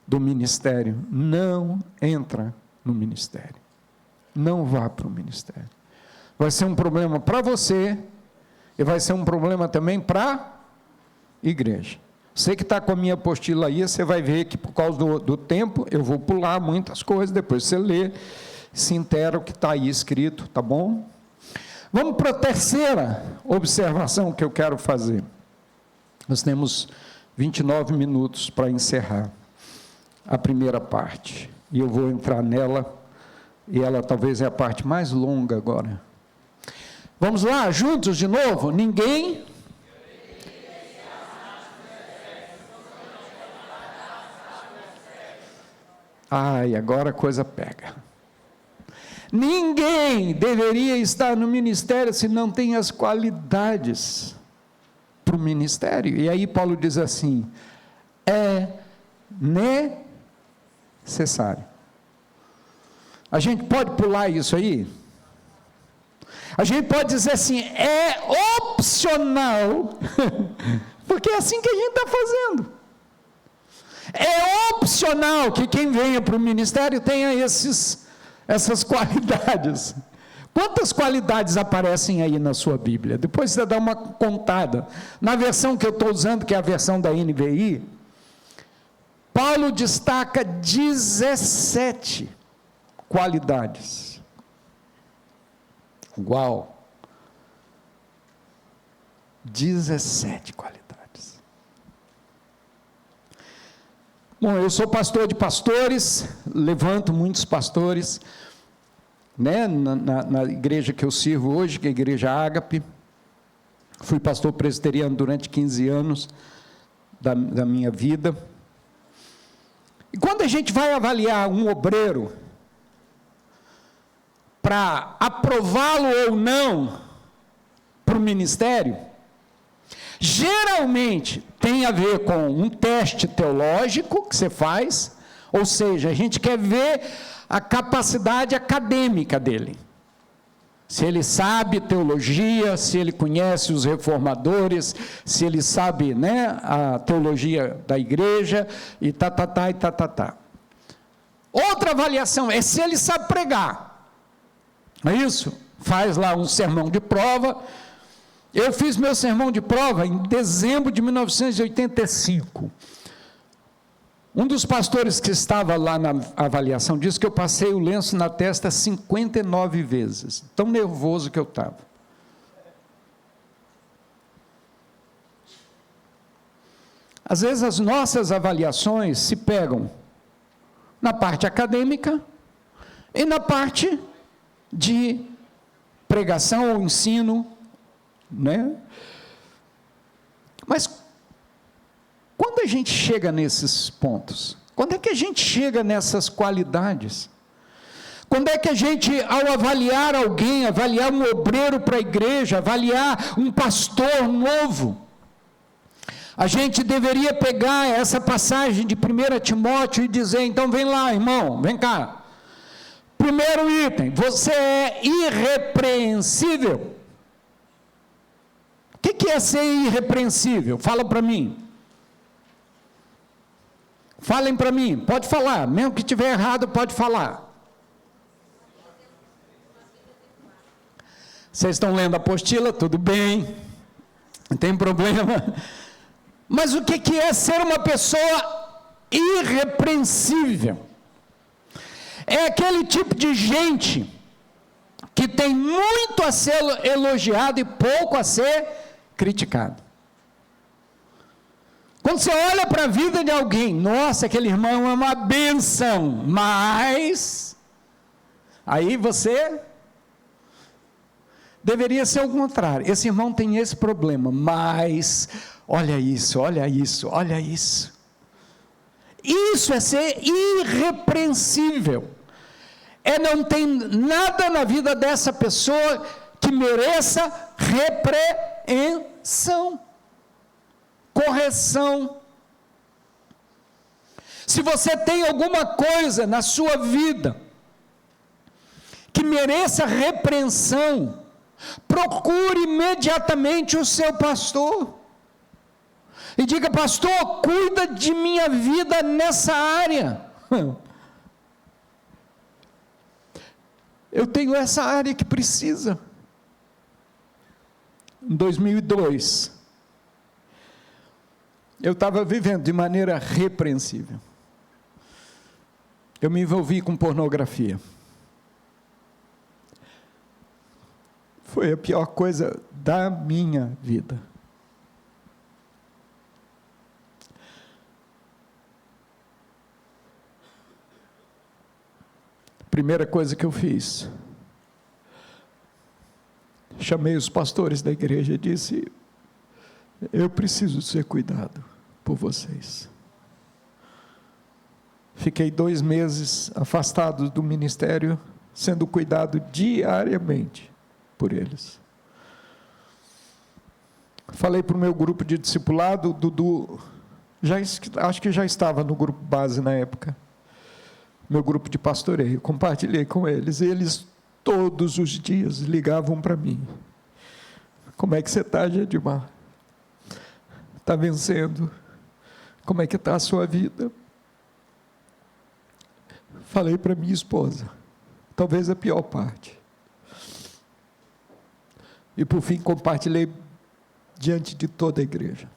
do ministério, não entra no ministério. Não vá para o ministério. Vai ser um problema para você e vai ser um problema também para a igreja. Você que está com a minha apostila aí, você vai ver que por causa do tempo, eu vou pular muitas coisas, depois você lê, se inteira o que está aí escrito, tá bom? Vamos para a terceira observação que eu quero fazer. Nós temos 29 minutos para encerrar a primeira parte, e eu vou entrar nela, e ela talvez é a parte mais longa agora. Vamos lá, juntos de novo? Ninguém... Ai, agora a coisa pega. Ninguém deveria estar no ministério se não tem as qualidades para o ministério. E aí Paulo diz assim, é necessário. A gente pode pular isso aí? A gente pode dizer assim, é opcional, porque é assim que a gente está fazendo. É opcional que quem venha para o ministério tenha essas qualidades. Quantas qualidades aparecem aí na sua Bíblia? Depois você dá uma contada. Na versão que eu estou usando, que é a versão da NVI, Paulo destaca 17 qualidades. Uau! 17 qualidades. Bom, eu sou pastor de pastores, levanto muitos pastores, né, na igreja que eu sirvo hoje, que é a Igreja Ágape. Fui pastor presbiteriano durante 15 anos da minha vida. E quando a gente vai avaliar um obreiro, para aprová-lo ou não para o ministério, geralmente tem a ver com um teste teológico que você faz, ou seja, a gente quer ver a capacidade acadêmica dele. Se ele sabe teologia, se ele conhece os reformadores, se ele sabe, né, a teologia da igreja, e tá. Outra avaliação é se ele sabe pregar. É isso? Faz lá um sermão de prova. Eu fiz meu sermão de prova em dezembro de 1985. Um dos pastores que estava lá na avaliação disse que eu passei o lenço na testa 59 vezes. Tão nervoso que eu estava. Às vezes as nossas avaliações se pegam na parte acadêmica e na parte de pregação ou ensino, né? Mas quando a gente chega nesses pontos, quando é que a gente chega nessas qualidades? Quando é que a gente, ao avaliar alguém, avaliar um obreiro para a igreja, avaliar um pastor novo, a gente deveria pegar essa passagem de 1 Timóteo e dizer, então vem lá, irmão, vem cá. Primeiro item, você é irrepreensível. O que é ser irrepreensível? Fala para mim. Falem para mim, pode falar, mesmo que estiver errado, pode falar. Vocês estão lendo a apostila, tudo bem, não tem problema. Mas o que é ser uma pessoa irrepreensível? É aquele tipo de gente que tem muito a ser elogiado e pouco a ser criticado. Quando você olha para a vida de alguém, nossa, aquele irmão é uma bênção, mas aí você deveria ser o contrário. Esse irmão tem esse problema, mas olha isso, olha isso, olha isso. Isso é ser irrepreensível. É não ter nada na vida dessa pessoa que mereça repreensão, correção. Se você tem alguma coisa na sua vida que mereça repreensão, procure imediatamente o seu pastor e diga, pastor, cuida de minha vida nessa área. Eu tenho essa área que precisa. Em 2002, eu estava vivendo de maneira repreensível. Eu me envolvi com pornografia. Foi a pior coisa da minha vida. Primeira coisa que eu fiz, chamei os pastores da igreja e disse, eu preciso ser cuidado por vocês. Fiquei 2 meses afastado do ministério, sendo cuidado diariamente por eles. Falei para o meu grupo de discipulado, o Dudu, acho que já estava no grupo base na época, meu grupo de pastoreio, compartilhei com eles, e eles todos os dias ligavam para mim. Como é que você está, Gedimar? Está vencendo? Como é que está a sua vida? falei para minha esposa, talvez a pior parte. E por fim compartilhei diante de toda a igreja.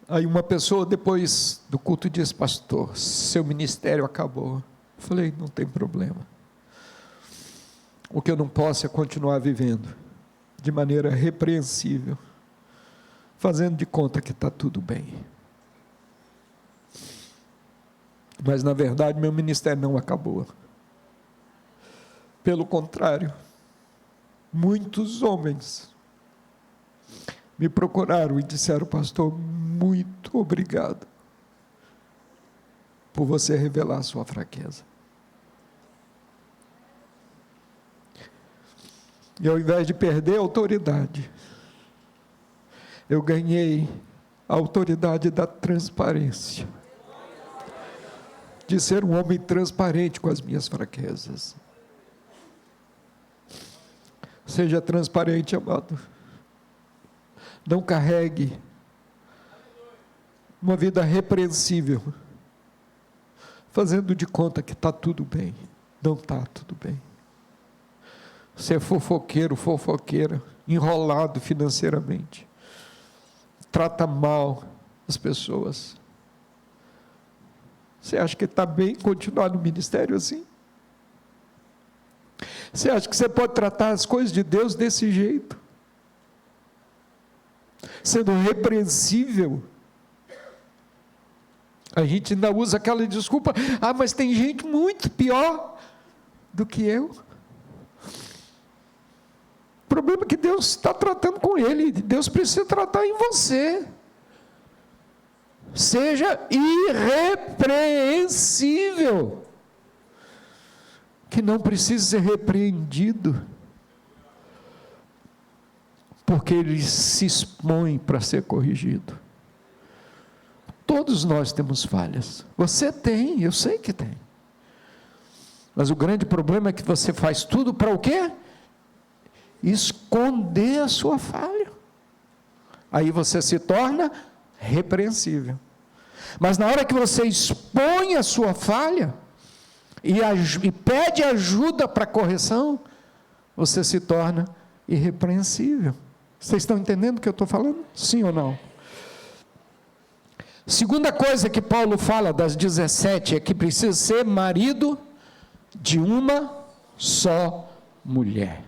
Aí uma pessoa depois do culto disse: pastor, seu ministério acabou. Eu falei: não tem problema. O que eu não posso é continuar vivendo de maneira repreensível, fazendo de conta que está tudo bem. Mas na verdade meu ministério não acabou. Pelo contrário, muitos homens me procuraram e disseram: pastor, muito obrigado por você revelar a sua fraqueza. E ao invés de perder a autoridade, eu ganhei a autoridade da transparência, de ser um homem transparente com as minhas fraquezas. Seja transparente, amado. Não carregue uma vida repreensível, fazendo de conta que está tudo bem. Não está tudo bem. Ser fofoqueiro, fofoqueira, enrolado financeiramente, trata mal as pessoas. Você acha que está bem continuar no ministério assim? Você acha que você pode tratar as coisas de Deus desse jeito? Sendo repreensível? A gente ainda usa aquela desculpa: ah, mas tem gente muito pior do que eu. O problema é que Deus está tratando com ele, Deus precisa tratar em você. Seja irrepreensível, que não precisa ser repreendido, porque ele se expõe para ser corrigido. Todos nós temos falhas. Você tem, eu sei que tem. Mas o grande problema é que você faz tudo para o quê? Esconder a sua falha. Aí você se torna repreensível. Mas na hora que você expõe a sua falha e pede ajuda para correção, você se torna irrepreensível. Vocês estão entendendo o que eu estou falando? Sim ou não? Segunda coisa que Paulo fala das 17 é que precisa ser marido de uma só mulher.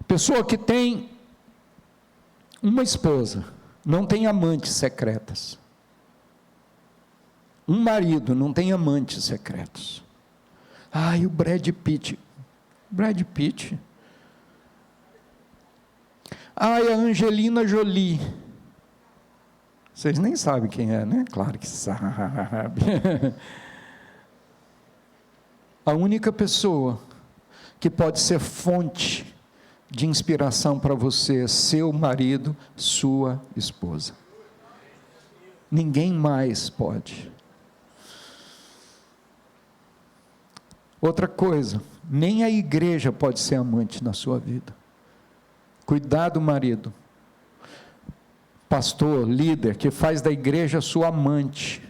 Pessoa que tem uma esposa, não tem amantes secretas. Um marido não tem amantes secretos. E o Brad Pitt. Brad Pitt. A Angelina Jolie. Vocês nem sabem quem é, né? Claro que sabe. A única pessoa que pode ser fonte de inspiração para você é seu marido, sua esposa. Ninguém mais pode. Outra coisa, nem a igreja pode ser amante na sua vida. Cuidado, marido, pastor, líder, que faz da igreja sua amante.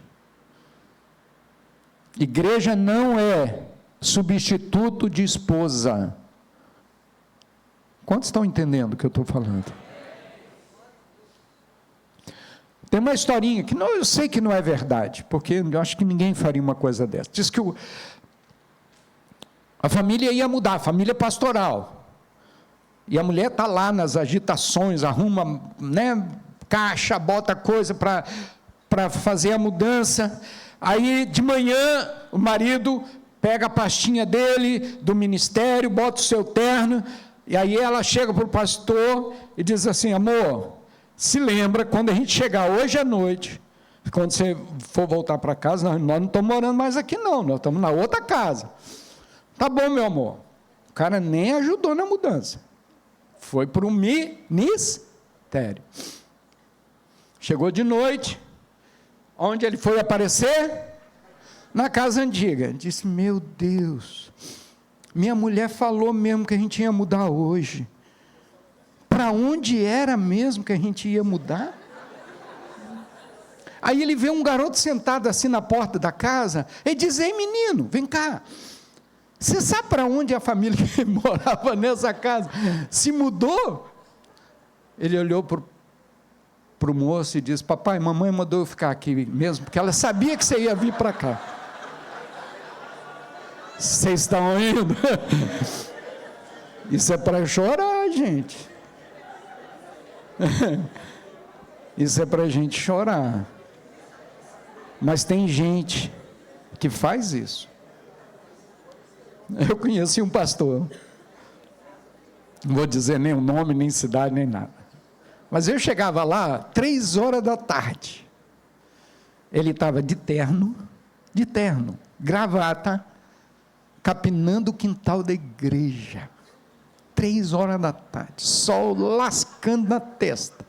Igreja não é substituto de esposa. Quantos estão entendendo o que eu estou falando? Tem uma historinha que eu sei que não é verdade, porque eu acho que ninguém faria uma coisa dessa. Diz que a família ia mudar, a família pastoral. E a mulher está lá nas agitações, arruma, caixa, bota coisa para fazer a mudança. Aí de manhã o marido pega a pastinha dele, do ministério, bota o seu terno, e aí ela chega para o pastor e diz assim: amor, se lembra, quando a gente chegar hoje à noite, quando você for voltar para casa, nós não estamos morando mais aqui não, nós estamos na outra casa. Tá bom, meu amor. O cara nem ajudou na mudança. Foi para o ministério. Chegou de noite. Onde ele foi aparecer? Na casa antiga. Disse: meu Deus, minha mulher falou mesmo que a gente ia mudar hoje. Para onde era mesmo que a gente ia mudar? Aí ele vê um garoto sentado assim na porta da casa, e diz: ei menino, vem cá, você sabe para onde a família que morava nessa casa se mudou? Ele olhou para o moço e disse: papai, mamãe mandou eu ficar aqui mesmo, porque ela sabia que você ia vir para cá. Vocês estão indo? Isso é para chorar, gente. Isso é para a gente chorar. Mas tem gente que faz isso. Eu conheci um pastor, não vou dizer nem o nome, nem cidade, nem nada, mas eu chegava lá 3 horas da tarde, ele estava de terno, gravata, capinando o quintal da igreja, 3 horas da tarde, sol lascando na testa,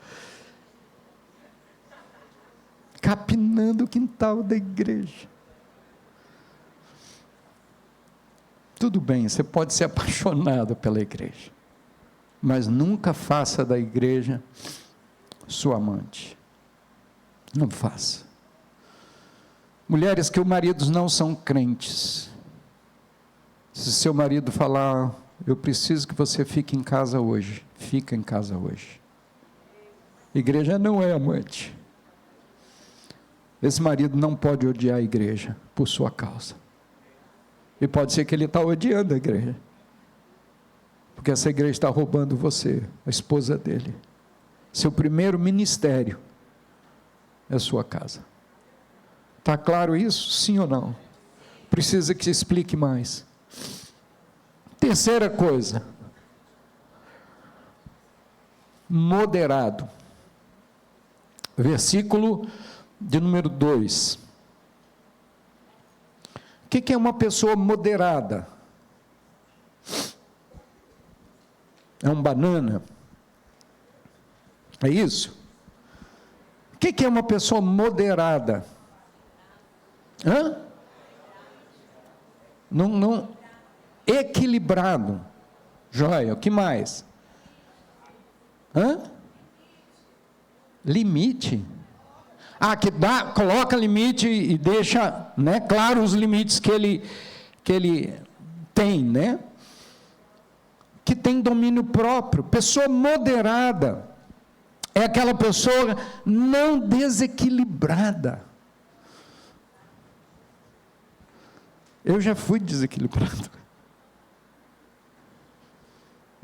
capinando o quintal da igreja. Tudo bem, você pode ser apaixonado pela igreja, mas nunca faça da igreja sua amante. Não faça. Mulheres que os maridos não são crentes, se seu marido falar: eu preciso que você fique em casa hoje, fica em casa hoje. Igreja não é amante. Esse marido não pode odiar a igreja por sua causa. E pode ser que ele está odiando a igreja, porque essa igreja está roubando você, a esposa dele. Seu primeiro ministério é a sua casa. Está claro isso? Sim ou não? Precisa que se explique mais. Terceira coisa, moderado. Versículo de número 2. O que é uma pessoa moderada? É um banana? É isso? O que é uma pessoa moderada? Não, equilibrado. Joia, o que mais? Limite. Que coloca limite e deixa, né, claro os limites que ele tem, né? Que tem domínio próprio. Pessoa moderada é aquela pessoa não desequilibrada. Eu já fui desequilibrado.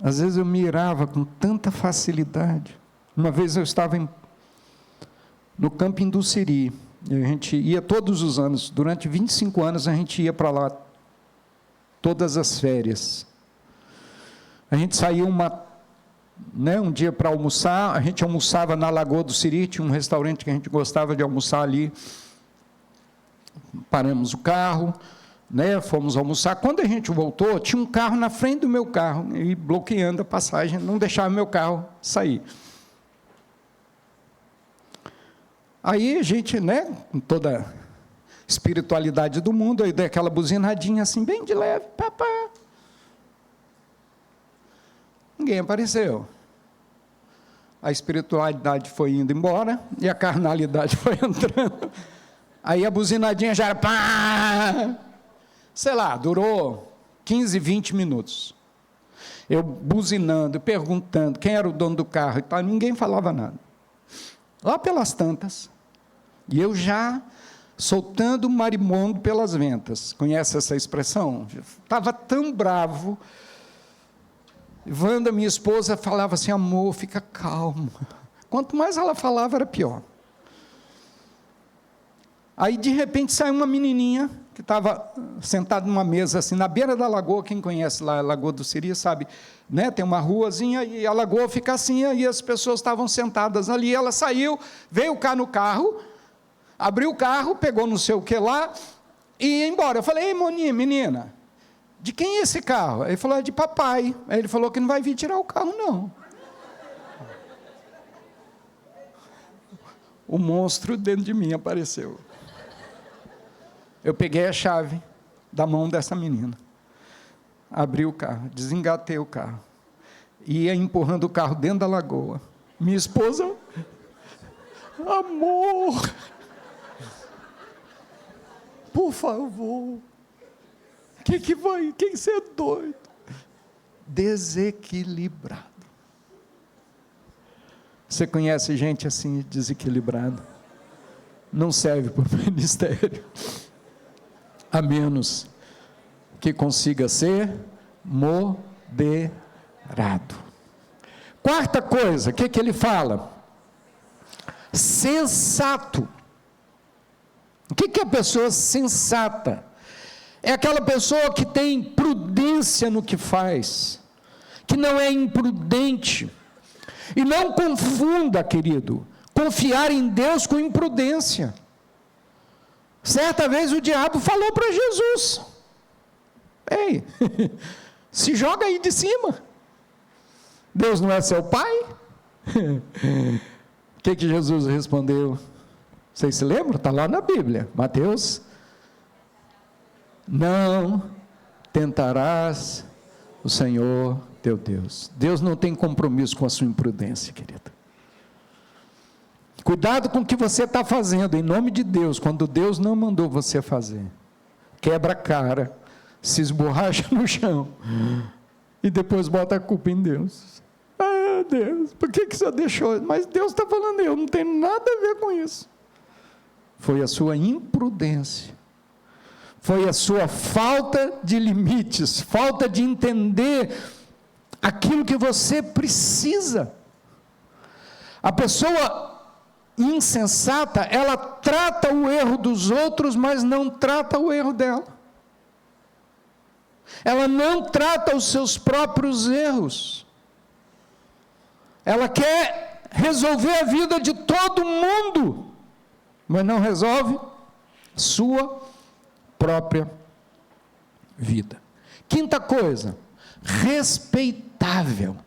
Às vezes eu me irava com tanta facilidade. Uma vez eu estava no camping do Siri, a gente ia todos os anos, durante 25 anos a gente ia para lá, todas as férias. A gente saía um dia para almoçar, a gente almoçava na Lagoa do Siri, tinha um restaurante que a gente gostava de almoçar ali, paramos o carro, né, fomos almoçar. Quando a gente voltou, tinha um carro na frente do meu carro, e bloqueando a passagem, não deixava meu carro sair. Aí a gente, né, com toda a espiritualidade do mundo, aí dei aquela buzinadinha assim, bem de leve, papá. Ninguém apareceu. A espiritualidade foi indo embora e a carnalidade foi entrando. Aí a buzinadinha já era pá! Sei lá, durou 15, 20 minutos. Eu buzinando, perguntando quem era o dono do carro e tal, ninguém falava nada. Lá pelas tantas, e eu já soltando marimbondo pelas ventas. Conhece essa expressão? Estava tão bravo. Wanda, minha esposa, falava assim: amor, fica calmo. Quanto mais ela falava, era pior. Aí, de repente, saiu uma menininha que estava sentada numa mesa, assim, na beira da lagoa. Quem conhece lá a Lagoa do Siri sabe, né? Tem uma ruazinha e a lagoa fica assim, e as pessoas estavam sentadas ali. Ela saiu, veio cá no carro, abriu o carro, pegou não sei o que lá e ia embora. Eu falei: ei, Moninha, menina, de quem é esse carro? Ele falou: é de papai. Aí ele falou que não vai vir tirar o carro, não. O monstro dentro de mim apareceu. Eu peguei a chave da mão dessa menina, abri o carro, desengatei o carro, ia empurrando o carro dentro da lagoa. Minha esposa: amor, por favor. Que vai? Quem você é doido? Desequilibrado. Você conhece gente assim, desequilibrada? Não serve para o ministério, a menos que consiga ser moderado. Quarta coisa, o que ele fala? Sensato. O que é a pessoa sensata? É aquela pessoa que tem prudência no que faz, que não é imprudente. E não confunda, querido, confiar em Deus com imprudência. Certa vez o diabo falou para Jesus: ei, se joga aí de cima. Deus não é seu pai? O que Jesus respondeu? Vocês se lembram? Está lá na Bíblia, Mateus. Não tentarás o Senhor teu Deus. Deus não tem compromisso com a sua imprudência, querido. Cuidado com o que você está fazendo, em nome de Deus, quando Deus não mandou você fazer. Quebra a cara, se esborracha no chão, e depois bota a culpa em Deus. Ah, Deus, por que você deixou? Mas Deus está falando, eu não tenho nada a ver com isso. Foi a sua imprudência. Foi a sua falta de limites, falta de entender aquilo que você precisa. A pessoa insensata, ela trata o erro dos outros, mas não trata o erro dela. Ela não trata os seus próprios erros. Ela quer resolver a vida de todo mundo, mas não resolve sua própria vida. Quinta coisa, respeitável,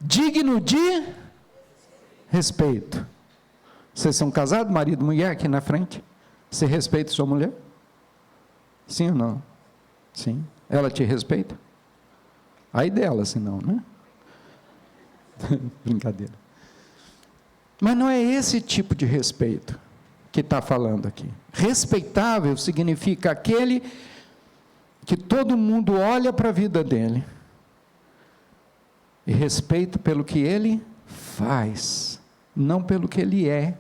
digno de respeito. Vocês são casados, marido e mulher, aqui na frente? Você respeita sua mulher? Sim ou não? Sim. Ela te respeita? Aí dela, senão, né? Brincadeira. Mas não é esse tipo de respeito que está falando aqui. Respeitável significa aquele que todo mundo olha para a vida dele e respeita pelo que ele faz, não pelo que ele é,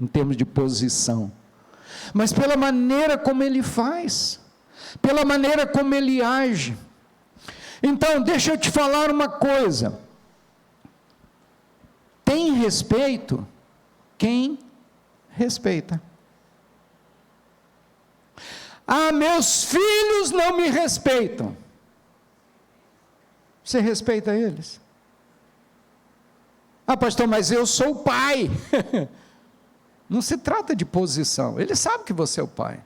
em termos de posição, mas pela maneira como ele faz, pela maneira como ele age. Então, deixa eu te falar uma coisa. Tem respeito quem respeita. Ah, meus filhos não me respeitam. Você respeita eles? Ah, pastor, mas eu sou o pai. Não se trata de posição. Ele sabe que você é o pai.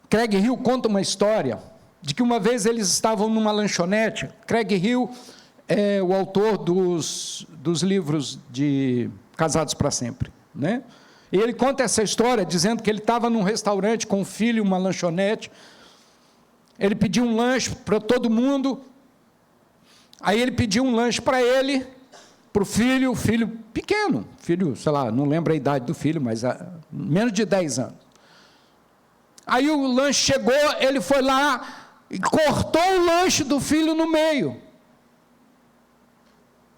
Craig Hill conta uma história de que uma vez eles estavam numa lanchonete. Craig Hill é o autor dos livros de Casados para Sempre, né? E ele conta essa história dizendo que ele estava num restaurante com o filho, uma lanchonete. Ele pediu um lanche para todo mundo. Aí ele pediu um lanche para ele, para o filho pequeno, filho, sei lá, não lembro a idade do filho, mas menos de 10 anos. Aí o lanche chegou, ele foi lá e cortou o lanche do filho no meio.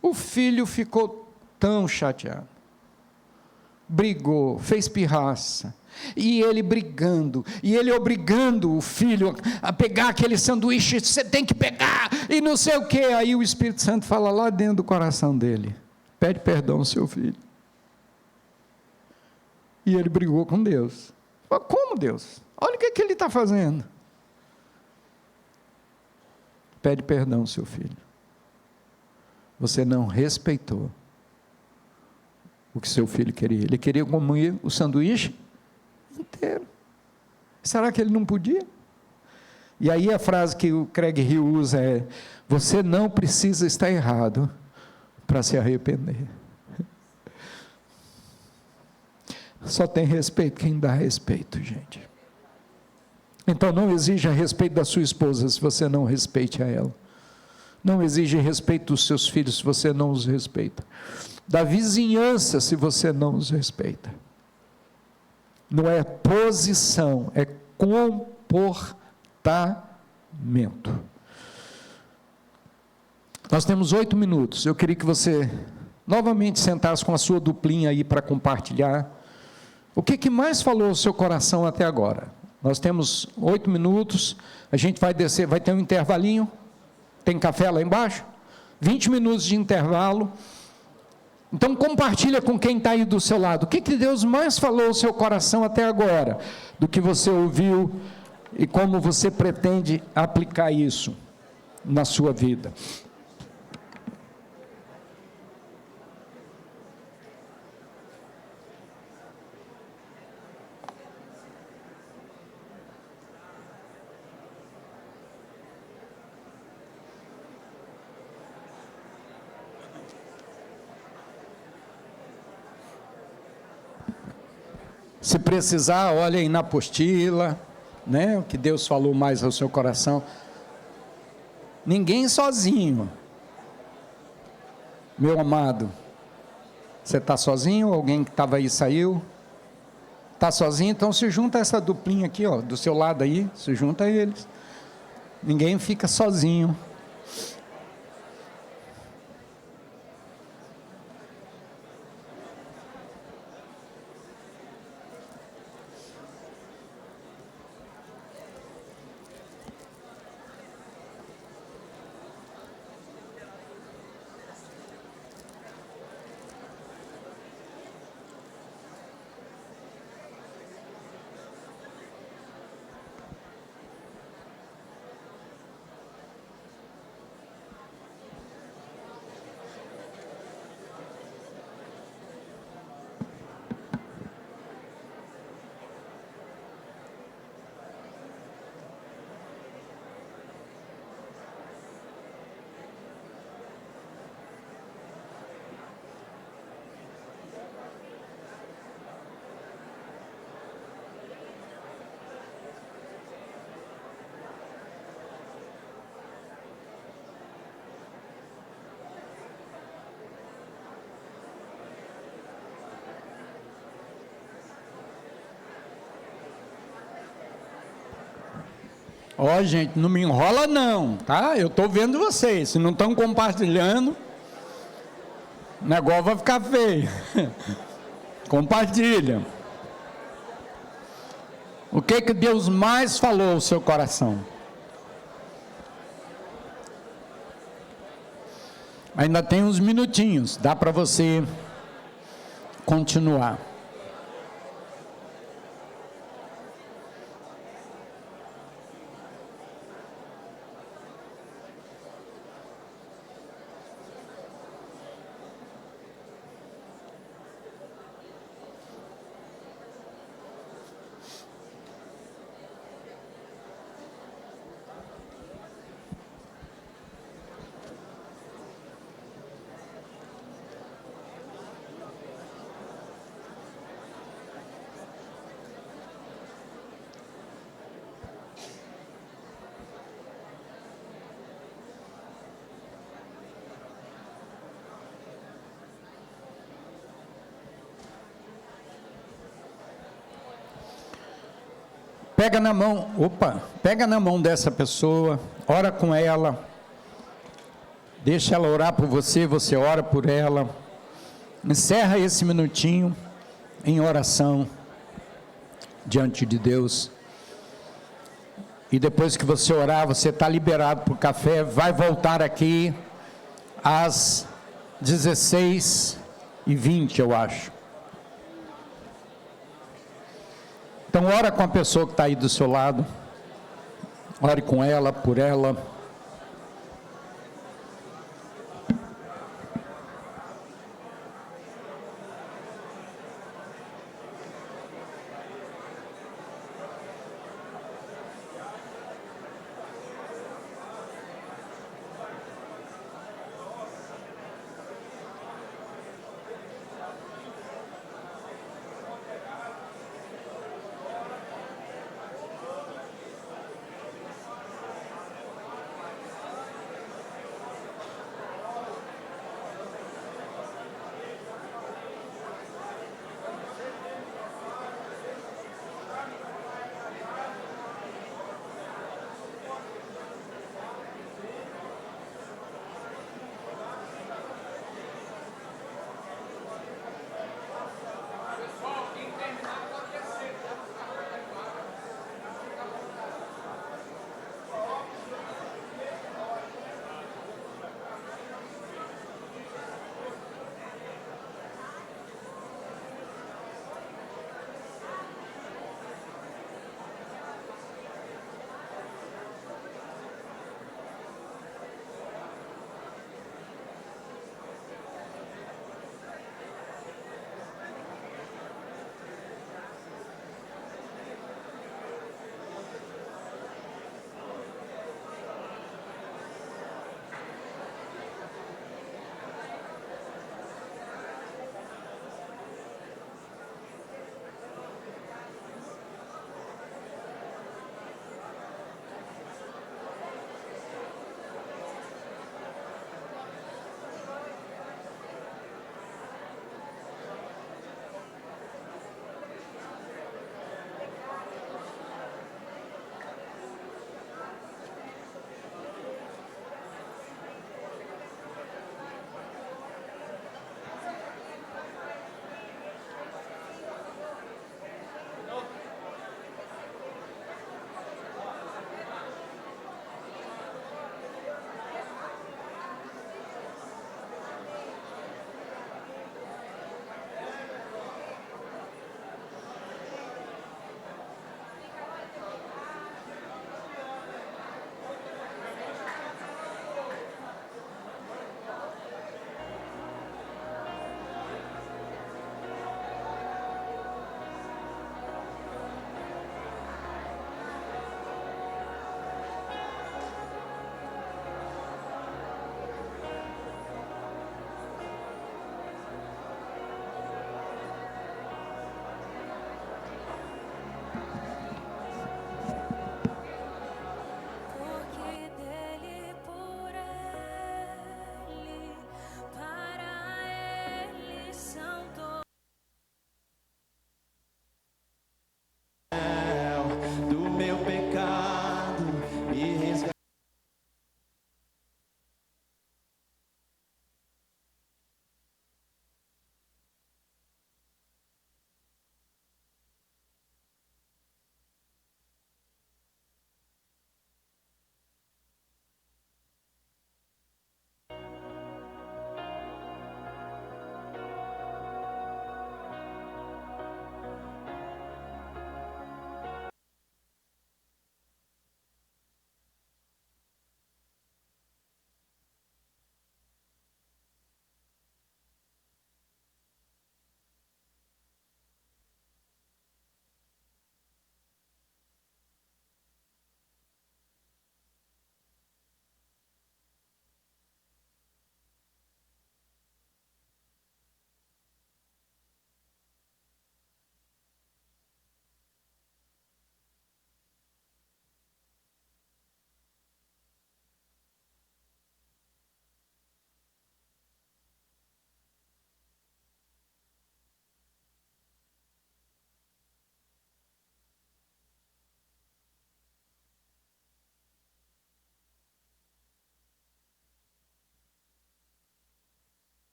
O filho ficou tão chateado. Brigou, fez pirraça. E ele brigando, e ele obrigando o filho a pegar aquele sanduíche, você tem que pegar, e não sei o que. Aí o Espírito Santo fala lá dentro do coração dele: pede perdão ao seu filho. E ele brigou com Deus. Fala, como Deus? Olha o que ele está fazendo. Pede perdão ao seu filho. Você não respeitou o que seu filho queria. Ele queria comer o sanduíche inteiro. Será que ele não podia? E aí a frase que o Craig Hill usa é: você não precisa estar errado para se arrepender. Só tem respeito quem dá respeito, gente. Então não exija respeito da sua esposa se você não respeite a ela. Não exige respeito dos seus filhos se você não os respeita. da vizinhança se você não os respeita. Não é posição, é comportamento. Nós temos 8 minutos. Eu queria que você novamente sentasse com a sua duplinha aí para compartilhar. O que mais falou o seu coração até agora? Nós temos 8 minutos, a gente vai descer, vai ter um intervalinho, tem café lá embaixo, 20 minutos de intervalo. Então compartilha com quem está aí do seu lado. O que Deus mais falou ao seu coração até agora, do que você ouviu e como você pretende aplicar isso na sua vida. Se precisar, olha aí na apostila, né, o que Deus falou mais ao seu coração. Ninguém sozinho. Meu amado, você está sozinho? Alguém que estava aí saiu? Está sozinho? Então se junta a essa duplinha aqui, ó, do seu lado aí, se junta a eles. Ninguém fica sozinho. Ó, gente, não me enrola não, tá? Eu estou vendo vocês, se não estão compartilhando, o negócio vai ficar feio. Compartilha. O que Deus mais falou ao seu coração? Ainda tem uns minutinhos, dá para você continuar. Pega na mão dessa pessoa, ora com ela, deixa ela orar por você, você ora por ela, encerra esse minutinho em oração diante de Deus, e depois que você orar, você está liberado para o café, vai voltar aqui às 16h20, eu acho. Então, ora com a pessoa que está aí do seu lado, ore com ela, por ela.